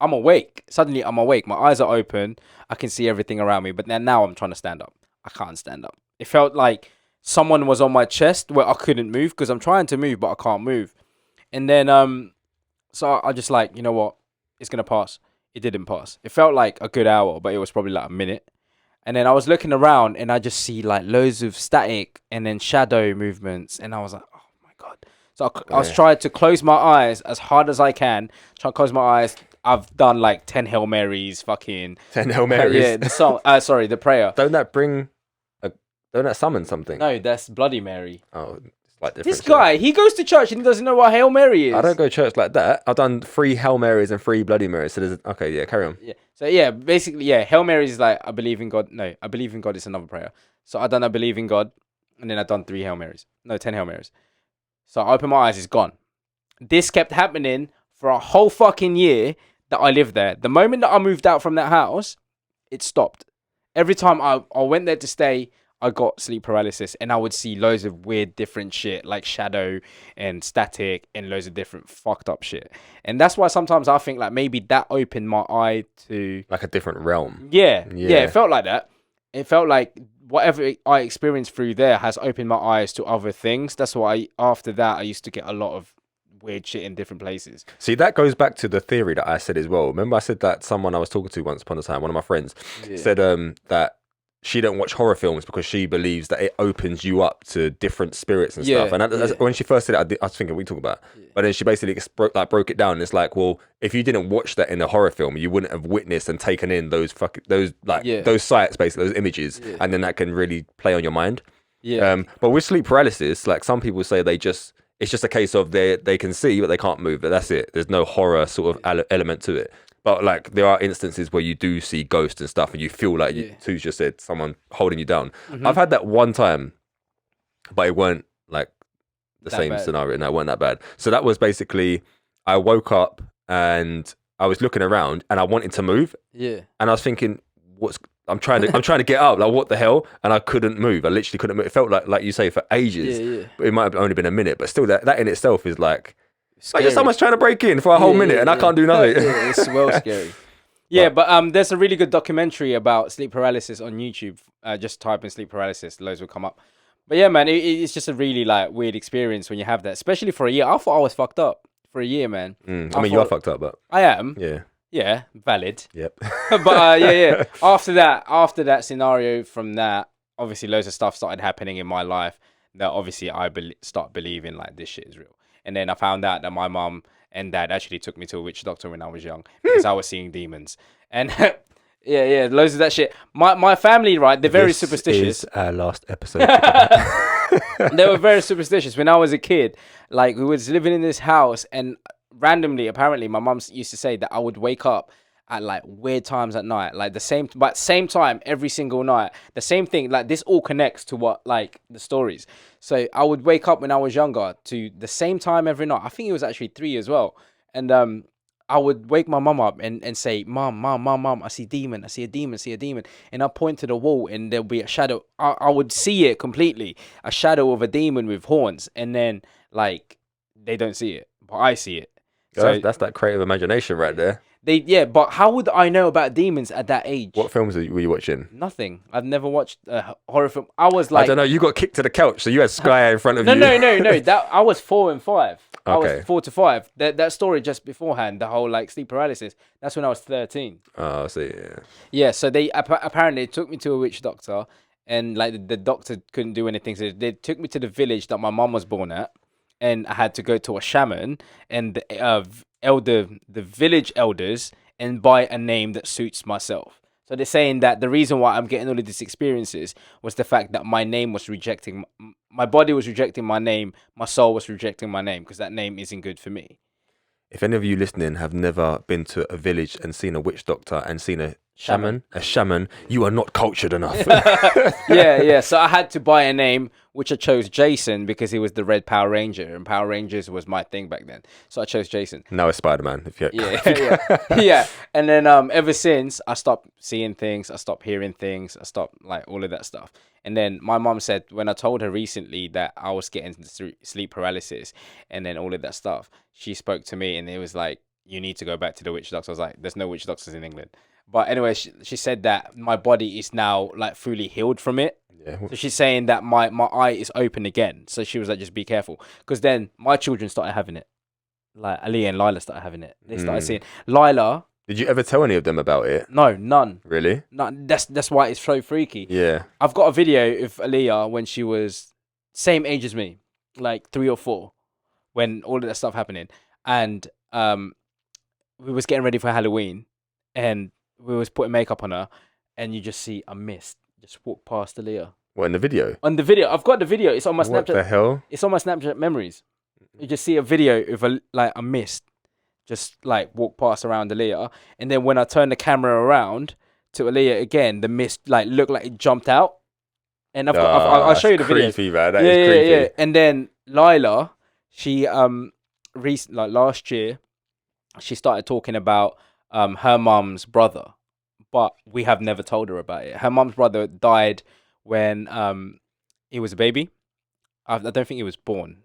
I'm awake. Suddenly, I'm awake. My eyes are open. I can see everything around me. But now I'm trying to stand up. I can't stand up. It felt like someone was on my chest where I couldn't move because I'm trying to move, but I can't move. And then so I just like, you know what? It's going to pass. It didn't pass. It felt like a good hour, but it was probably like a minute. And then I was looking around and I just see like loads of static and then shadow movements. And I was like, oh my God. So I was trying to close my eyes as hard as I can. Try to close my eyes. I've done like 10 Hail Marys, fucking. 10 Hail Marys? Yeah, the song. Sorry, the prayer. Don't that summon something? No, that's Bloody Mary. Oh, it's like different. This guy, he goes to church and he doesn't know what Hail Mary is. I don't go to church like that. I've done 3 Hail Marys and 3 Bloody Marys. So there's okay, yeah, carry on. Yeah. So yeah, basically, yeah, Hail Mary is like I believe in God. No, I believe in God is another prayer. So I done I believe in God, and then I done 3 Hail Marys. No, 10 Hail Marys. So I open my eyes, it's gone. This kept happening for a whole fucking year that I lived there. The moment that I moved out from that house, it stopped. Every time I went there to stay, I got sleep paralysis, and I would see loads of weird different shit like shadow and static and loads of different fucked up shit. And that's why sometimes I think like maybe that opened my eye to like a different realm. Yeah, it felt like that. It felt like whatever I experienced through there has opened my eyes to other things. That's why after that I used to get a lot of weird shit in different places. See, that goes back to the theory that I said as well. Remember I said that someone I was talking to once upon a time, one of my friends, said that she don't watch horror films because she believes that it opens you up to different spirits and stuff. And that's, when she first said it, I was thinking, we talk about. But then she basically broke it down. And it's like, well, if you didn't watch that in a horror film, you wouldn't have witnessed and taken in those sights, basically those images, and then that can really play on your mind. But with sleep paralysis, like some people say, it's just a case of they can see but they can't move. But that's it. There's no horror sort of element to it. But like there are instances where you do see ghosts and stuff and you feel like Tu's just said someone holding you down. I've had that one time, but it weren't like the That same bad. scenario. No, it wasn't that bad. So that was basically, I woke up and I was looking around and I wanted to move, Yeah. and I was thinking, I'm trying to get up, like what the hell? And I couldn't move. I literally couldn't move. It felt like you say, for ages. Yeah. But it might have only been a minute. But still, that in itself is like Scary. someone's trying to break in for a whole minute, and I can't do nothing. Yeah, it's well scary. Yeah, but there's a really good documentary about sleep paralysis on YouTube. Just type in sleep paralysis, loads will come up. But yeah, man, it's just a really like weird experience when you have that, especially for a year. I thought I was fucked up for a year, man. I mean, you are fucked up, but I am. yeah. Yeah, valid. Yep. But yeah. After that scenario, from that, obviously loads of stuff started happening in my life that obviously I start believing like this shit is real. And then I found out that my mum and dad actually took me to a witch doctor when I was young because I was seeing demons. And yeah, loads of that shit. My family, right? They're very superstitious. This is our last episode. They were very superstitious. When I was a kid, like we was living in this house, and randomly, apparently, my mum used to say that I would wake up at like weird times at night, like same time every single night. The same thing, like this all connects to what like the stories. So I would wake up when I was younger to the same time every night. I think it was actually 3 as well, and I would wake my mum up and say, Mom, I see a demon, I see a demon. And I point to the wall and there'll be a shadow. I would see it completely, a shadow of a demon with horns. And then, like, they don't see it, but I see it. So that's that creative imagination right there. But how would I know about demons at that age? What films were you watching? Nothing. I've never watched a horror film. I was like... I don't know, you got kicked to the couch, so you had Sky in front of you. No. I was 4 and 5. I Okay. was 4 to 5. That story just beforehand, the whole like sleep paralysis, that's when I was 13. Oh, I see, yeah. Yeah, so they apparently took me to a witch doctor, and like the doctor couldn't do anything. So they took me to the village that my mum was born at, and I had to go to a shaman and the village elders and buy a name that suits myself. So they're saying that the reason why I'm getting all of these experiences was the fact that my name was rejecting, my body was rejecting my name, my soul was rejecting my name because that name isn't good for me. If any of you listening have never been to a village and seen a witch doctor and seen a shaman, you are not cultured enough. Yeah. So I had to buy a name, which I chose Jason because he was the Red Power Ranger, and Power Rangers was my thing back then. So I chose Jason. Now it's Spider-Man. Yeah. And then ever since, I stopped seeing things, I stopped hearing things, I stopped like all of that stuff. And then my mom said, when I told her recently that I was getting sleep paralysis and then all of that stuff, she spoke to me and it was like, you need to go back to the witch doctor. I was like, there's no witch doctors in England. But anyway, she said that my body is now like fully healed from it. Yeah. So she's saying that my eye is open again. So she was like, just be careful. Because then my children started having it. Like Aaliyah and Lila started having it. They started seeing Lila. Did you ever tell any of them about it? No, none. Really? None. That's why it's so freaky. Yeah. I've got a video of Aaliyah when she was same age as me, like 3 or 4, when all of that stuff happening. And we was getting ready for Halloween and we was putting makeup on her, and you just see a mist just walk past Aaliyah. What, in the video? On the video, I've got the video. It's on my Snapchat. What the hell? It's on my Snapchat memories. You just see a video of a mist just like walk past around Aaliyah, and then when I turn the camera around to Aaliyah again, the mist like looked like it jumped out. And I'll show you the video. Creepy, man. That is creepy. Yeah. And then Lila, she last year, she started talking about her mum's brother, but we have never told her about it. Her mum's brother died when he was a baby. I don't think he was born,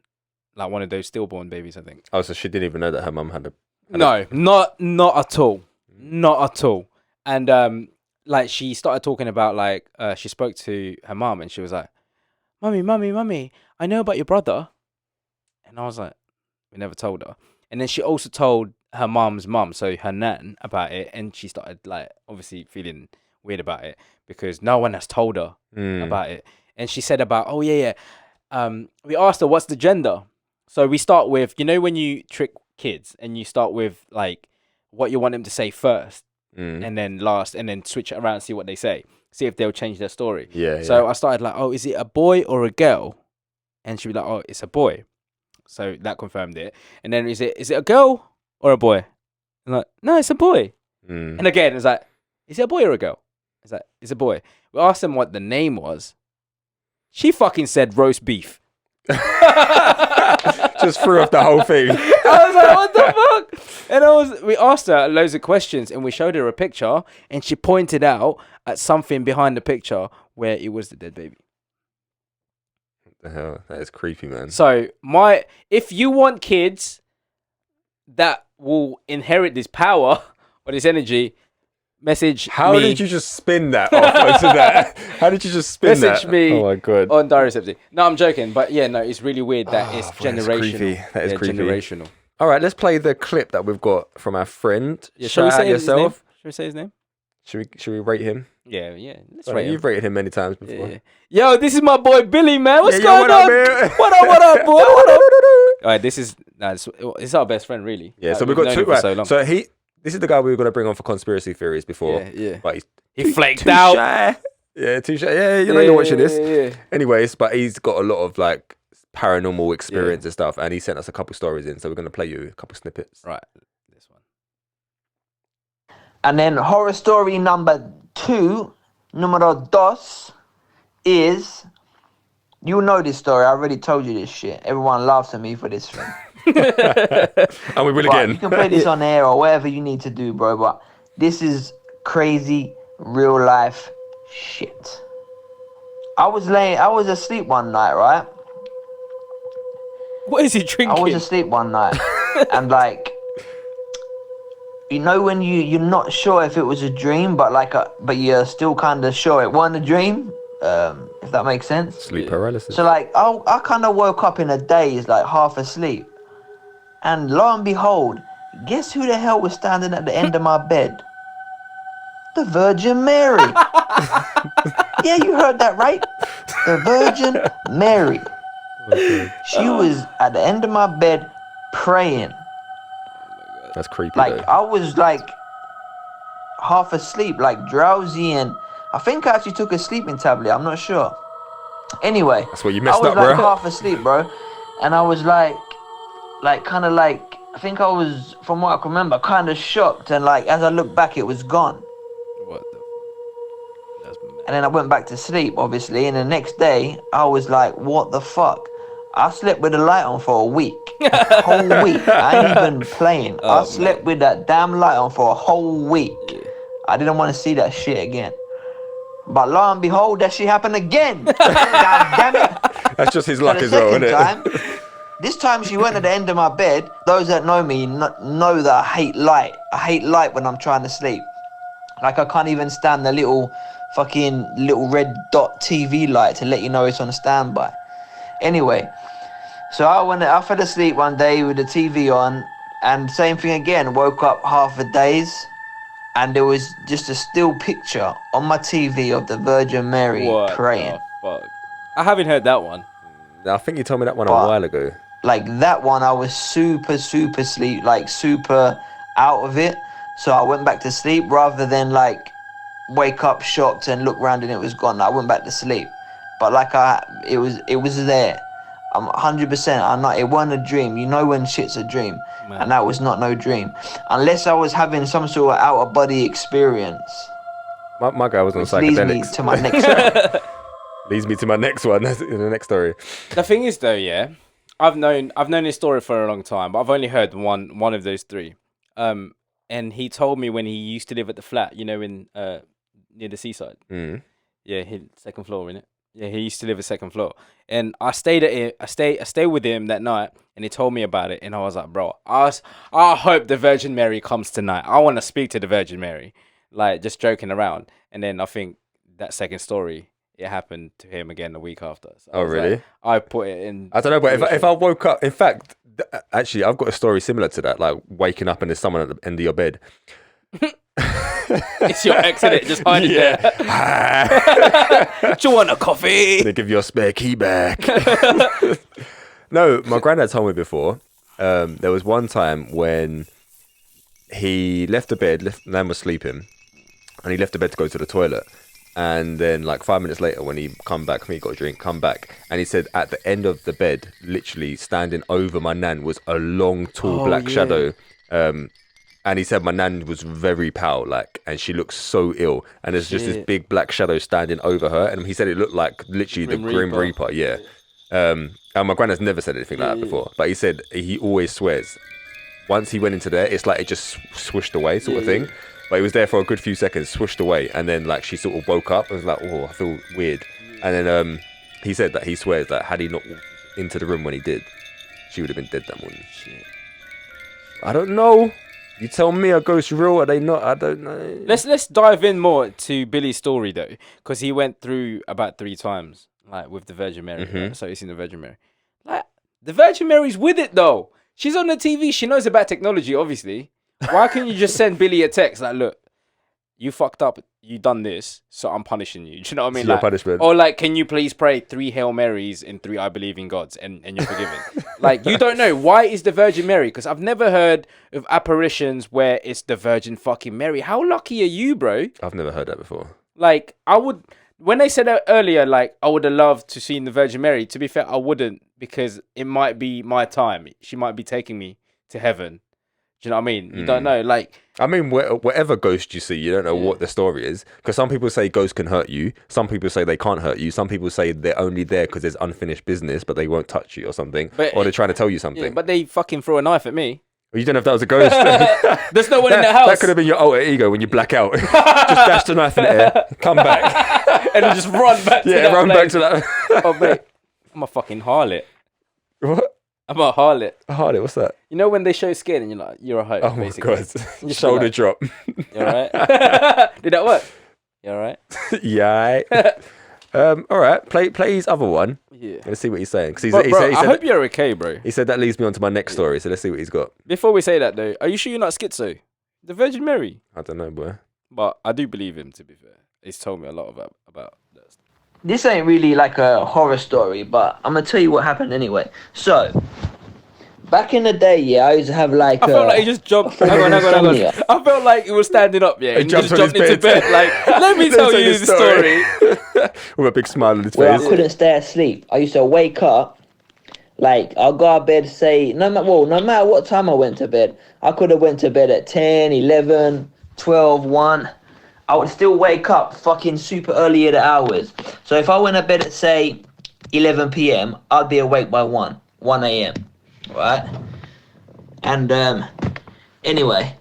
like one of those stillborn babies, I think. Oh, so she didn't even know that her mum had a... No, not at all. Not at all. And like she started talking about like she spoke to her mum and she was like, Mummy, I know about your brother. And I was like, we never told her. And then she also told her mum's mum, so her nan, about it, and she started like obviously feeling weird about it because no one has told her about it. And she said about, we asked her what's the gender. So we start with, you know, when you trick kids and you start with like what you want them to say first and then last, and then switch it around and see what they say, see if they'll change their story. So I started like, is it a boy or a girl? And she'd be like, it's a boy. So that confirmed it. And then is it a girl or a boy? And like, no, it's a boy. And again, it's like, is it a boy or a girl? It's like, it's a boy. We asked them what the name was. She fucking said roast beef. Just threw off the whole thing. I was like, what the fuck? And we asked her loads of questions and we showed her a picture and she pointed out at something behind the picture where it was the dead baby. What the hell? That is creepy, man. So if you want kids that will inherit this power or this energy, message How me. did you just spin that off onto that? How did you just spin that? Message me. Oh my god. On Diaries. No, I'm joking, but yeah, no, it's really weird that it's generational. That is creepy. Generational. All right, let's play the clip that we've got from our friend. Yeah, Shout out yourself. Should we say his name? Should we rate him? Yeah. Let's Right, rate him. you've rated him many times before. Yeah. Yo, this is my boy Billy, man. What's Yeah, yo, going what up, on? man? What up, boy? What up? All right, this is our best friend, really. Yeah, so we've we've got known two. him for Right. so long. So this is the guy we were going to bring on for conspiracy theories before. Yeah. But He flaked too out. shy. Yeah, too shy. Yeah, you know you're watching this. Yeah. Anyways, but he's got a lot of like paranormal experience and stuff, and he sent us a couple stories in, so we're going to play you a couple snippets. Right, this one. And then horror story number 2, numero dos, is, you know this story, I already told you this shit. Everyone laughs at me for this thing. And we will But again. you can play this on air or whatever you need to do, bro, but this is crazy, real life shit. I was asleep one night, right? What is he drinking? I was asleep one night, and like, you know when you're not sure if it was a dream, but you're still kind of sure it wasn't a dream, if that makes sense. Sleep paralysis. So like, I kind of woke up in a daze, like half asleep, and lo and behold, guess who the hell was standing at the end of my bed? The Virgin Mary. Yeah, you heard that right. The Virgin Mary. She was at the end of my bed praying. That's creepy. Like, though. I was like half asleep, like drowsy, and I think I actually took a sleeping tablet. I'm not sure. Anyway, That's what you messed I was up, like bro. half asleep, bro, and I was like kind of like, I think I was, from what I can remember, kind of shocked, and like as I looked back, it was gone. What the? That's mad. And then I went back to sleep, obviously, and the next day I was like, what the fuck? I slept with the light on for a week. A whole week. I ain't even playing. I slept with that damn light on for a whole week. I didn't want to see that shit again. But lo and behold, that shit happened again. God damn it. That's just his For luck the as well, second isn't time, it? this time she went at the end of my bed. Those that know me know that I hate light. I hate light when I'm trying to sleep. Like, I can't even stand the little red dot TV light to let you know it's on standby. Anyway, so I fell asleep one day with the TV on, and same thing again, woke up half a daze, and there was just a still picture on my TV of the Virgin Mary What praying. the fuck? I haven't heard that one. I think you told me that one a But- while ago. Like, that one, I was super sleep, like super out of it. So I went back to sleep rather than like wake up shocked and look around and it was gone. I went back to sleep. But like, it was there. I'm 100%. I'm not. It wasn't a dream. You know when shit's a dream, Man. and that was not no dream, unless I was having some sort of out of body experience. My guy was on Which leads me psychedelics. to my next one. Leads me to my next one. That's in the next story. The thing is, though, yeah, I've known this story for a long time, but I've only heard one of those three. And he told me when he used to live at the flat, you know, in near the seaside. Mm. Yeah, second floor, innit? Yeah, he used to live at second floor, and I stayed I stayed with him that night, and he told me about it, and I was like, bro, I hope the Virgin Mary comes tonight. I want to speak to the Virgin Mary, like just joking around. And then I think that second story, it happened to him again the week after. So I Oh, was really? like, I put it in. I don't know, but if I woke up, in fact, actually, I've got a story similar to that, like waking up and there's someone at the end of your bed. It's your ex, innit? Just hiding there. Do you want a coffee? They give your spare key back. No, my granddad told me before. There was one time when he left the bed, Nan was sleeping, and he left the bed to go to the toilet. And then, like 5 minutes later, when he come back, he got a drink, come back, and he said at the end of the bed, literally standing over my nan, was a long, tall black shadow. And he said my nan was very pale, like, and she looked so ill. And there's just this big black shadow standing over her. And he said it looked like literally the Grim Reaper, yeah. And my granddad's never said anything like that before, but he said he always swears. Once he went into there, it's like it just swished away, sort of thing. But he was there for a good few seconds, swished away, and then like she sort of woke up and was like, "Oh, I feel weird." And then he said that he swears that had he not walked into the room when he did, she would have been dead that morning. Shit. I don't know. You tell me, are ghosts real? Are they not? I don't know. Let's dive in more to Billy's story though, because he went through about 3 times, like with the Virgin Mary. Right? So he's seen the Virgin Mary. Like the Virgin Mary's with it though. She's on the TV. She knows about technology, obviously. Why can't you just send Billy a text like, "Look, you fucked up. You done this, so I'm punishing you." Do you know what I mean? It's your punishment. Or like, can you please pray 3 Hail Marys and 3 I believe in Gods, and you're forgiven. Like, you don't know. Why is the Virgin Mary? Because I've never heard of apparitions where it's the Virgin fucking Mary. How lucky are you, bro? I've never heard that before. Like, I would, when they said that earlier, like, I would have loved to see the Virgin Mary. To be fair, I wouldn't, because it might be my time. She might be taking me to heaven. Do you know what I mean? You don't know. Like, I mean, whatever ghost you see, you don't know what the story is. Because some people say ghosts can hurt you. Some people say they can't hurt you. Some people say they're only there because there's unfinished business, but they won't touch you or something. Or they're trying to tell you something. yeah, but they fucking throw a knife at me. Well, you don't know if that was a ghost. There's no one in the house. That could have been your alter ego when you black out. Just dash the knife in the air, come back. And then just run back to that run place. back to that. Oh, mate. I'm a fucking harlot. What? I'm a harlot. A harlot, what's that? You know when they show skin and you're like, you're a hoe, Oh basically. my God. Just Shoulder like, drop. You alright? Did that work? You alright? Yeah. All right. Play his other one. Yeah. Let's see what he's saying. 'Cause he Bro, said I hope you're okay, bro. he said that leads me on to my next story. So let's see what he's got. Before we say that, though, are you sure you're not schizo? The Virgin Mary. I don't know, boy. But I do believe him, to be fair. He's told me a lot about that. This ain't really like a horror story, but I'm gonna tell you what happened anyway. So, back in the day, yeah, I used to have like. I felt like he just jumped. Hang on. insomnia. I felt like he was standing up, yeah. And he just jumped on jumped his into bed. Like, let me Let tell me you the story. With a big smile on his Where I face. couldn't stay asleep. I used to wake up, like I'll go to bed, say no matter what time I went to bed. I could have went to bed at 10, 11, 12, 1. I would still wake up fucking super early at the hours. So if I went to bed at say 11 p.m, I'd be awake by 1 a.m. Right? And anyway,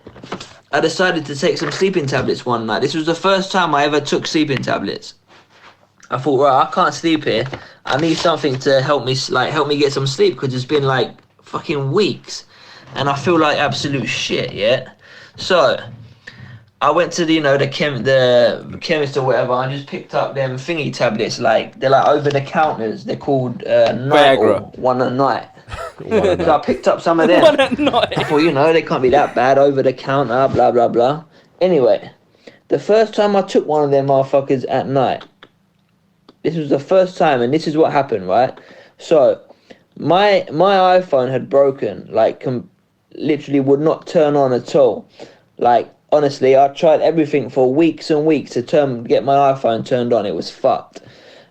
I decided to take some sleeping tablets one night. This was the first time I ever took sleeping tablets. I thought, right, I can't sleep here. I need something to help me get some sleep, because it's been like fucking weeks, and I feel like absolute shit. Yeah. So I went to the chemist or whatever. I just picked up them thingy tablets. Like they're like over the counters. They're called night or one at night. So I picked up some of them. One at night. I thought, they can't be that bad, over the counter, blah blah blah. Anyway, the first time I took one of them motherfuckers at night. This was the first time, and this is what happened, right? So, my iPhone had broken, like, literally would not turn on at all. Like, honestly, I tried everything for weeks and weeks to get my iPhone turned on. It was fucked.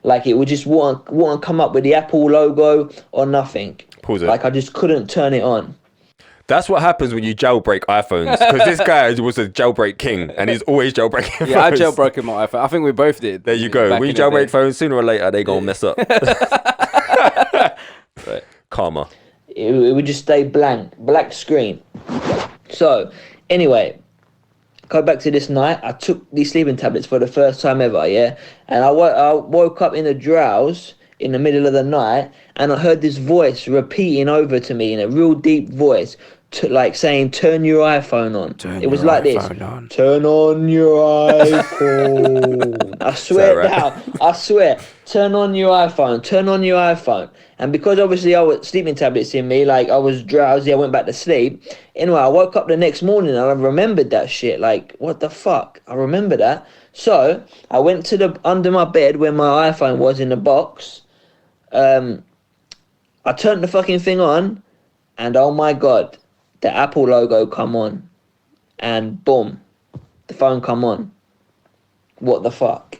Like, it would just wouldn't come up with the Apple logo or nothing. Pause it. Like, I just couldn't turn it on. That's what happens when you jailbreak iPhones. Because this guy was a jailbreak king, and he's always jailbreaking phones. Yeah, I jailbroken my iPhone. I think we both did. There you go. When you jailbreak phones, sooner or later, they gonna mess up. Right. Karma. It would just stay black screen. So, anyway, go back to this night. I took these sleeping tablets for the first time ever, yeah? And I woke up in a drowse in the middle of the night, and I heard this voice repeating over to me in a real deep voice, like saying, "Turn your iPhone on." It was like this. Turn on your iPhone. I swear down. I swear. Turn on your iPhone. Turn on your iPhone. And because obviously I was sleeping tablets in me, like I was drowsy, I went back to sleep. Anyway, I woke up the next morning and I remembered that shit. Like, what the fuck? I remember that. So I went to under my bed where my iPhone was in the box. I turned the fucking thing on, and oh my God, the Apple logo come on, and boom, the phone come on. What the fuck?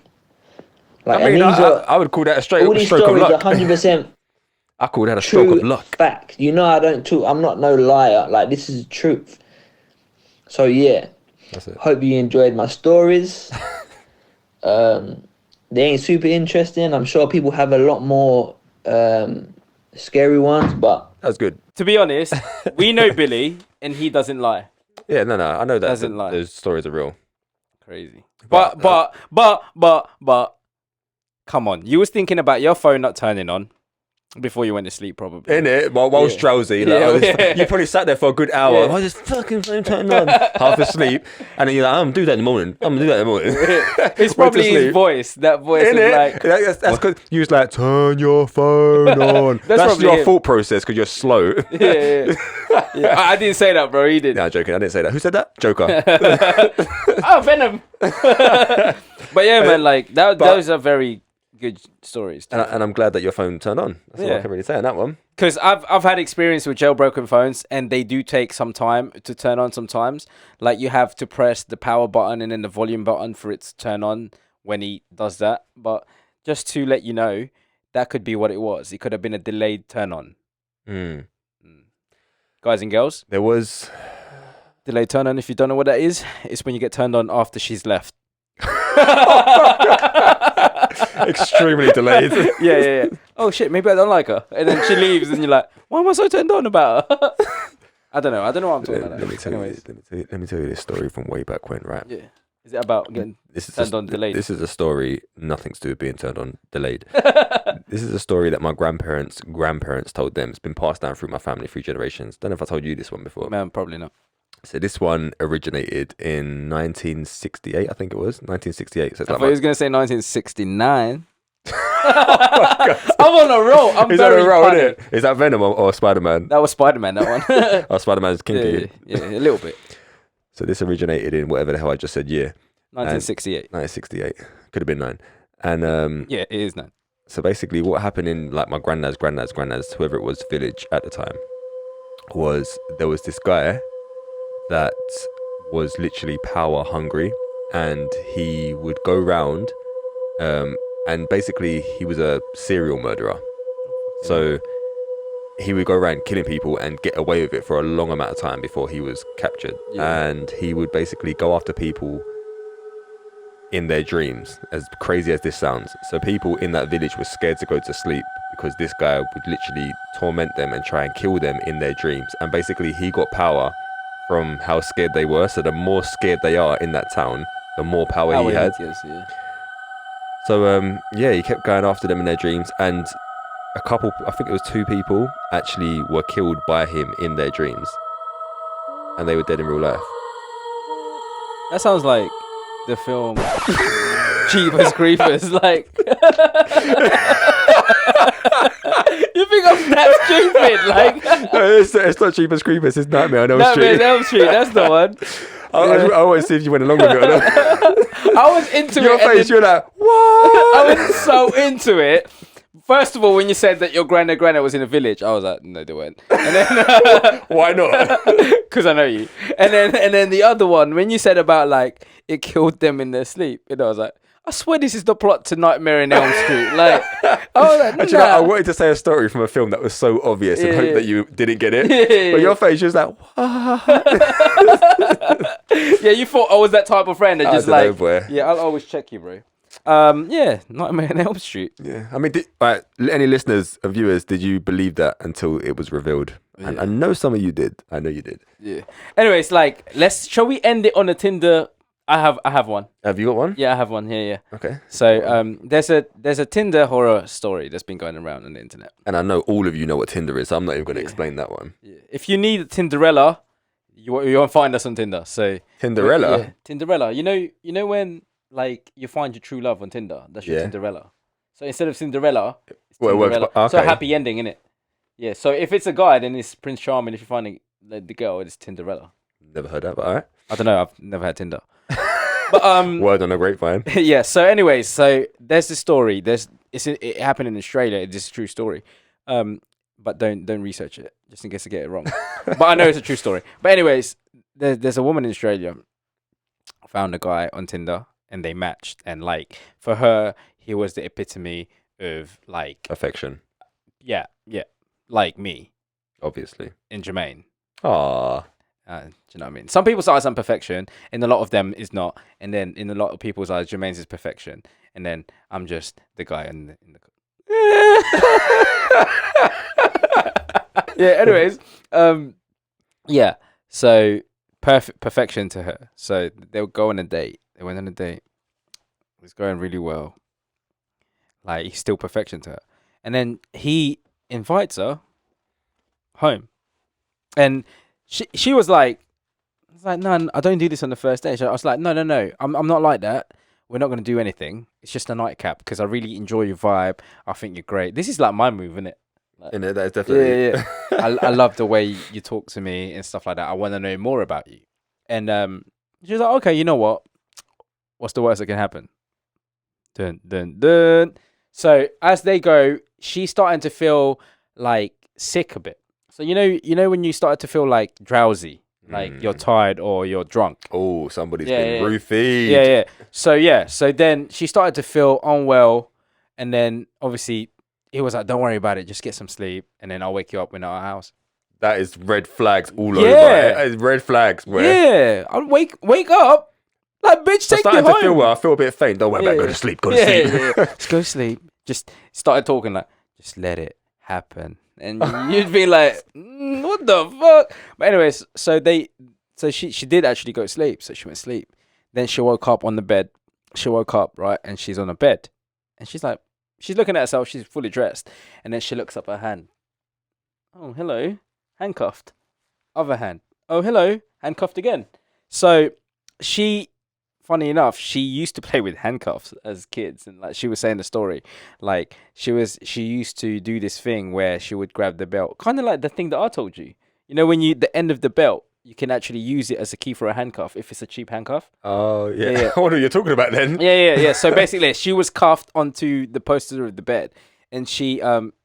Like, I mean, and I would call that a all these stroke of stories luck. are 100% I call that a stroke true of luck. fact. You know, I'm not no liar. Like, this is truth. So yeah, That's it. hope you enjoyed my stories. They ain't super interesting. I'm sure people have a lot more scary ones, but That's good. To be honest, we know Billy, and he doesn't lie. Yeah, no, I know that Doesn't lie. those stories are real. Crazy. But, But, come on. You was thinking about your phone not turning on before you went to sleep, probably. In it, while I was drowsy, like, you probably sat there for a good hour. I just fucking phone turned on, half asleep, and then you're like, I'm gonna do that in the morning. It's probably his voice. That voice In is it, like. that's because you was like, turn your phone on. That's probably your him. thought process because you're slow. Yeah. I didn't say that, bro. He did. No, I'm joking. I didn't say that. Who said that? Joker. Oh, Venom. But yeah, man, like those are very good stories. And I'm glad that your phone turned on. That's all I can really say on that one. Because I've had experience with jailbroken phones, and they do take some time to turn on sometimes. Like, you have to press the power button and then the volume button for it to turn on when he does that. But just to let you know, that could be what it was. It could have been a delayed turn on. Guys and girls, There was... delayed turn on, if you don't know what that is, it's when you get turned on after she's left. extremely delayed. Yeah. Oh shit, maybe I don't like her. And then she leaves and you're like, why am I so turned on about her? I don't know what I'm talking about. Let me tell you this story from way back when, right? Yeah. Is it about getting turned on delayed? This is a story, nothing to do with being turned on delayed. This is a story that my grandparents told them. It's been passed down through my family 3 generations. Don't know if I told you this one before. Man, probably not. So this one originated in 1968, I think it was. 1968. So it's I like thought he was going to say 1969. I'm on a roll. I'm He's very on a roll, funny. isn't it? Is that Venom or Spider-Man? That was Spider-Man, that one. Oh, Spider-Man's kinky. Yeah, a little bit. So this originated in whatever the hell I just said year. 1968. 1968. Could have been 9. And Yeah, it is 9. so basically what happened in like my granddad's, whoever it was, village at the time, was there was this guy that was literally power hungry, and he would go round and basically he was a serial murderer. So he would go around killing people and get away with it for a long amount of time before he was captured. Yeah. And he would basically go after people in their dreams, as crazy as this sounds. So people in that village were scared to go to sleep because this guy would literally torment them and try and kill them in their dreams. And basically he got power from how scared they were. So the more scared they are in that town, the more power he had. Yeah. So he kept going after them in their dreams, and a couple, I think it was 2 people, actually were killed by him in their dreams, and they were dead in real life. That sounds like the film Jeepers Creepers. Like, you think I'm that stupid? Like, No, it's not Jeepers Creepers, it's Nightmare on Elm Nightmare on Street. Elm Street. That's the one. I want to see if you went along with it or not. I was into Your it. and face, then you're like, what? I was so into it. First of all, when you said that your granddad was in a village, I was like, no, they weren't. And then, Why not? because I know you. And then the other one, when you said about like it killed them in their sleep, I was like, I swear this is the plot to Nightmare on Elm Street. Like, I was like, Actually, I wanted to say a story from a film that was so obvious and hope that you didn't get it. But your face, you was like, what? Yeah, you thought I was that type of friend. And I just don't know, like, boy. yeah, I'll always check you, bro. Nightmare on Elm Street. Yeah, I mean, any listeners or viewers, did you believe that until it was revealed? Yeah. And I know some of you did. I know you did. Yeah. Anyways, like, shall we end it on a Tinder? I have one. Have you got one? Yeah, I have one here. Yeah. Okay. So there's a Tinder horror story that's been going around on the internet. And I know all of you know what Tinder is, so I'm not even going to explain that one. Yeah. If you need a Tinderella, you want to find us on Tinder. So Tinderella? Yeah, Tinderella. You know when like you find your true love on Tinder, that's your Tinderella. So instead of Cinderella, it's Well, it works, Tinderella. but- So okay. happy ending, innit? Yeah. So if it's a guy, then it's Prince Charming. If you're finding the girl, it's Tinderella. Never heard that, but all right. I don't know. I've never had Tinder. But Word on a grapevine. yeah. So anyways, so there's this story. It happened in Australia. It's a true story. But don't research it just in case I get it wrong. But I know it's a true story. But anyways, there's a woman in Australia found a guy on Tinder and they matched, and like for her, he was the epitome of like Affection, yeah, like me obviously. and Jermaine. Aww. Do you know what I mean? Some people's eyes I'm perfection, and a lot of them is not. And then in a lot of people's eyes, Jermaine's is perfection, and then I'm just the guy in the Yeah. Anyways, yeah. So perfection to her. So they'll go on a date. They went on a date. It was going really well. Like he's still perfection to her, and then he invites her home, and she was like, no, I don't do this on the first day. So I was like, no, I'm not like that. We're not gonna do anything. It's just a nightcap because I really enjoy your vibe. I think you're great. This is like my move, isn't it? Like, In it, that is definitely. yeah. I love the way you talk to me and stuff like that. I want to know more about you. And she was like, okay, you know what? What's the worst that can happen? Dun dun dun. So as they go, she's starting to feel like sick a bit. So you know when you started to feel like drowsy, like you're tired or you're drunk. Oh, somebody's Yeah, been yeah. roofied. Yeah. So then she started to feel unwell, and then obviously he was like, "Don't worry about it. Just get some sleep, and then I'll wake you up when I'm at our house." That is red flags all Yeah. over. That is red flags, bro. Yeah, I'll wake up. Like, bitch, I'm take starting you to home. feel well. I feel a bit faint. Don't worry about it. Go to sleep. Go to sleep. Yeah. Just go to sleep. Just started talking like, just let it happen. And you'd be like, what the fuck? But anyways, so she did actually go to sleep. So she went to sleep. Then she woke up on the bed. She woke up, right? And she's on a bed. And she's like, she's looking at herself. She's fully dressed. And then she looks up her hand. Oh, hello. Handcuffed. Other hand. Oh, hello. Handcuffed again. So funny enough, she used to play with handcuffs as kids, and like she was saying the story, like she used to do this thing where she would grab the belt, kind of like the thing that I told you. You know, when the end of the belt, you can actually use it as a key for a handcuff if it's a cheap handcuff. Oh, yeah. Yeah. I wonder what you're talking about then. Yeah. So basically, she was cuffed onto the poster of the bed, and she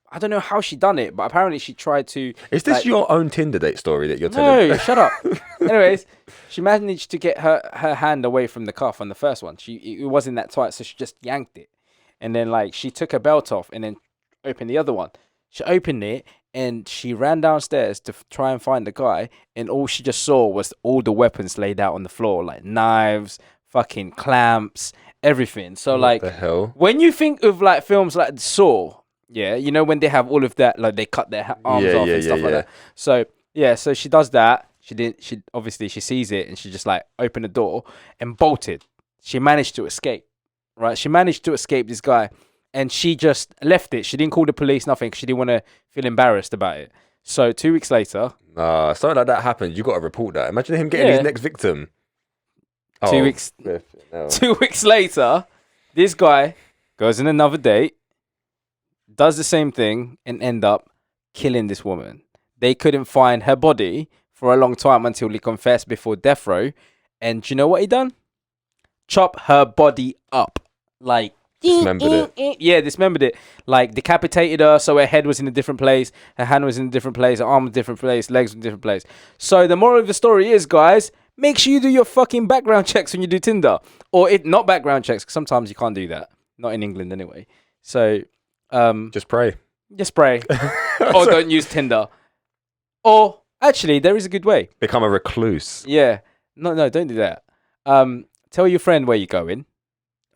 I don't know how she done it, but apparently she tried to. Is this like, your own Tinder date story that you're telling? No, shut up. Anyways, she managed to get her hand away from the cuff on the first one. It wasn't that tight, so she just yanked it. And then like she took her belt off and then opened the other one. She opened it and she ran downstairs to try and find the guy, and all she just saw was all the weapons laid out on the floor, like knives, fucking clamps, everything. So What like the hell? when you think of like films like Saw, yeah, you know when they have all of that, like they cut their arms off and stuff like that. So yeah, so she does that. She obviously she sees it and she just like opened the door and bolted. She managed to escape, right? She managed to escape this guy, and she just left it. She didn't call the police, nothing. 'Cause she didn't want to feel embarrassed about it. So 2 weeks later, Something like that happens. You got to report that. Imagine him getting his next victim. 2 weeks. No. 2 weeks later, this guy goes on another date, does the same thing, and end up killing this woman. They couldn't find her body for a long time until he confessed before death row. And do you know what he done? Chop her body up. Like, Dismembered it. Yeah, dismembered it. Like, decapitated her, so her head was in a different place, her hand was in a different place, her arm was in a different place, legs in a different place. So the moral of the story is, guys, make sure you do your fucking background checks when you do Tinder. Or not background checks, because sometimes you can't do that. Not in England anyway. So Just pray. just pray. Or don't use Tinder. Or actually, there is a good way. Become a recluse. Yeah. No, don't do that. Tell your friend where you're going.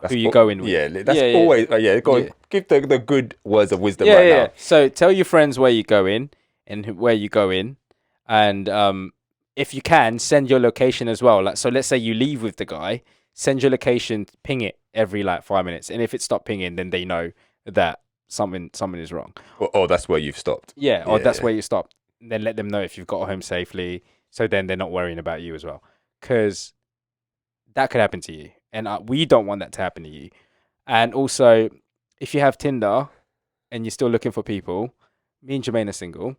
Who you going with. Yeah, that's Yeah. always. Go on, Yeah. give the good words of wisdom Yeah. right now. So tell your friends where you're going and where you're going, and if you can, send your location as well. Like, so let's say you leave with the guy, send your location, ping it every like 5 minutes, and if it stopped pinging, then they know that something is wrong. Or that's where you've stopped. Yeah, or that's Yeah. where you stopped. Then let them know if you've got home safely, so then they're not worrying about you as well, because that could happen to you, and we don't want that to happen to you. And also, if you have Tinder and you're still looking for people, me and Jermaine are single.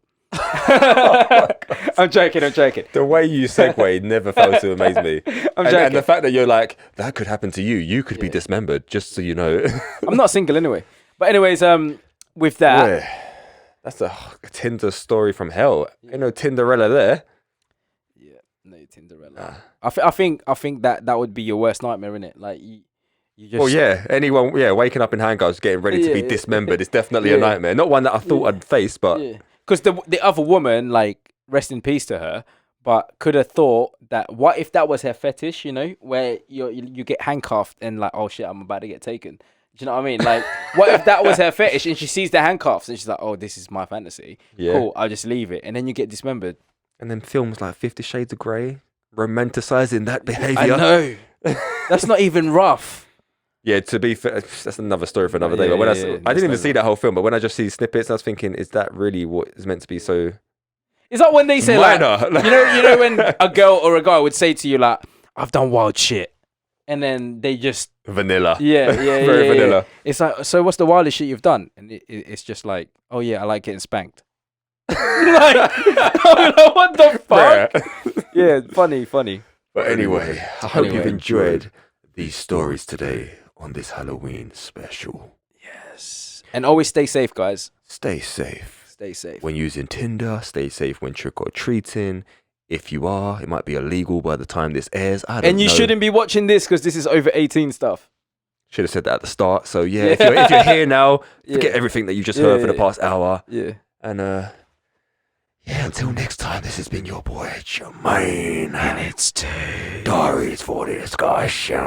I'm joking. The way you segue never fails to amaze me. I'm and joking. the fact that you're like, that could happen to you. You could be dismembered, just so you know. I'm not single anyway. But anyways, with that, Boy, that's a Tinder story from hell. Ain't no Tinderella there. yeah, no Tinderella. I think that would be your worst nightmare, innit? Like you just. Well, yeah. Anyone, waking up in handcuffs, getting ready to be dismembered is definitely a nightmare. Not one that I thought I'd face, but Because the other woman, like, rest in peace to her, but could have thought that what if that was her fetish, you know, where you get handcuffed and like, oh shit, I'm about to get taken. Do you know what I mean? Like, what if that was her fetish and she sees the handcuffs and she's like, oh, this is my fantasy. Yeah. Cool, I'll just leave it. And then you get dismembered. And then films like 50 Shades of Grey, romanticizing that behavior. I know. That's not even rough. Yeah, to be fair, that's another story for another day. But when I didn't even see that whole film, but when I just see snippets, I was thinking, is that really what is meant to be so It's like when they say, minor? like, you know when a girl or a guy would say to you, like, I've done wild shit. And then they just... Vanilla. Very vanilla. Yeah. It's like, so what's the wildest shit you've done? And it's just like, oh yeah, I like getting spanked. Like, I'm like, what the fuck? Yeah, funny. But anyway, I hope you've Anyway. enjoyed these stories today on this Halloween special. Yes. And always stay safe, guys. Stay safe. Stay safe. When using Tinder, stay safe when trick-or-treating. If you are, it might be illegal by the time this airs. I don't know. And you shouldn't be watching this because this is over 18 stuff. Should have said that at the start. So yeah, if you're here now, forget everything that you just heard for the past hour. Yeah. And yeah, until next time, this has been your boy Jermaine. And it's Diaries for Discussion.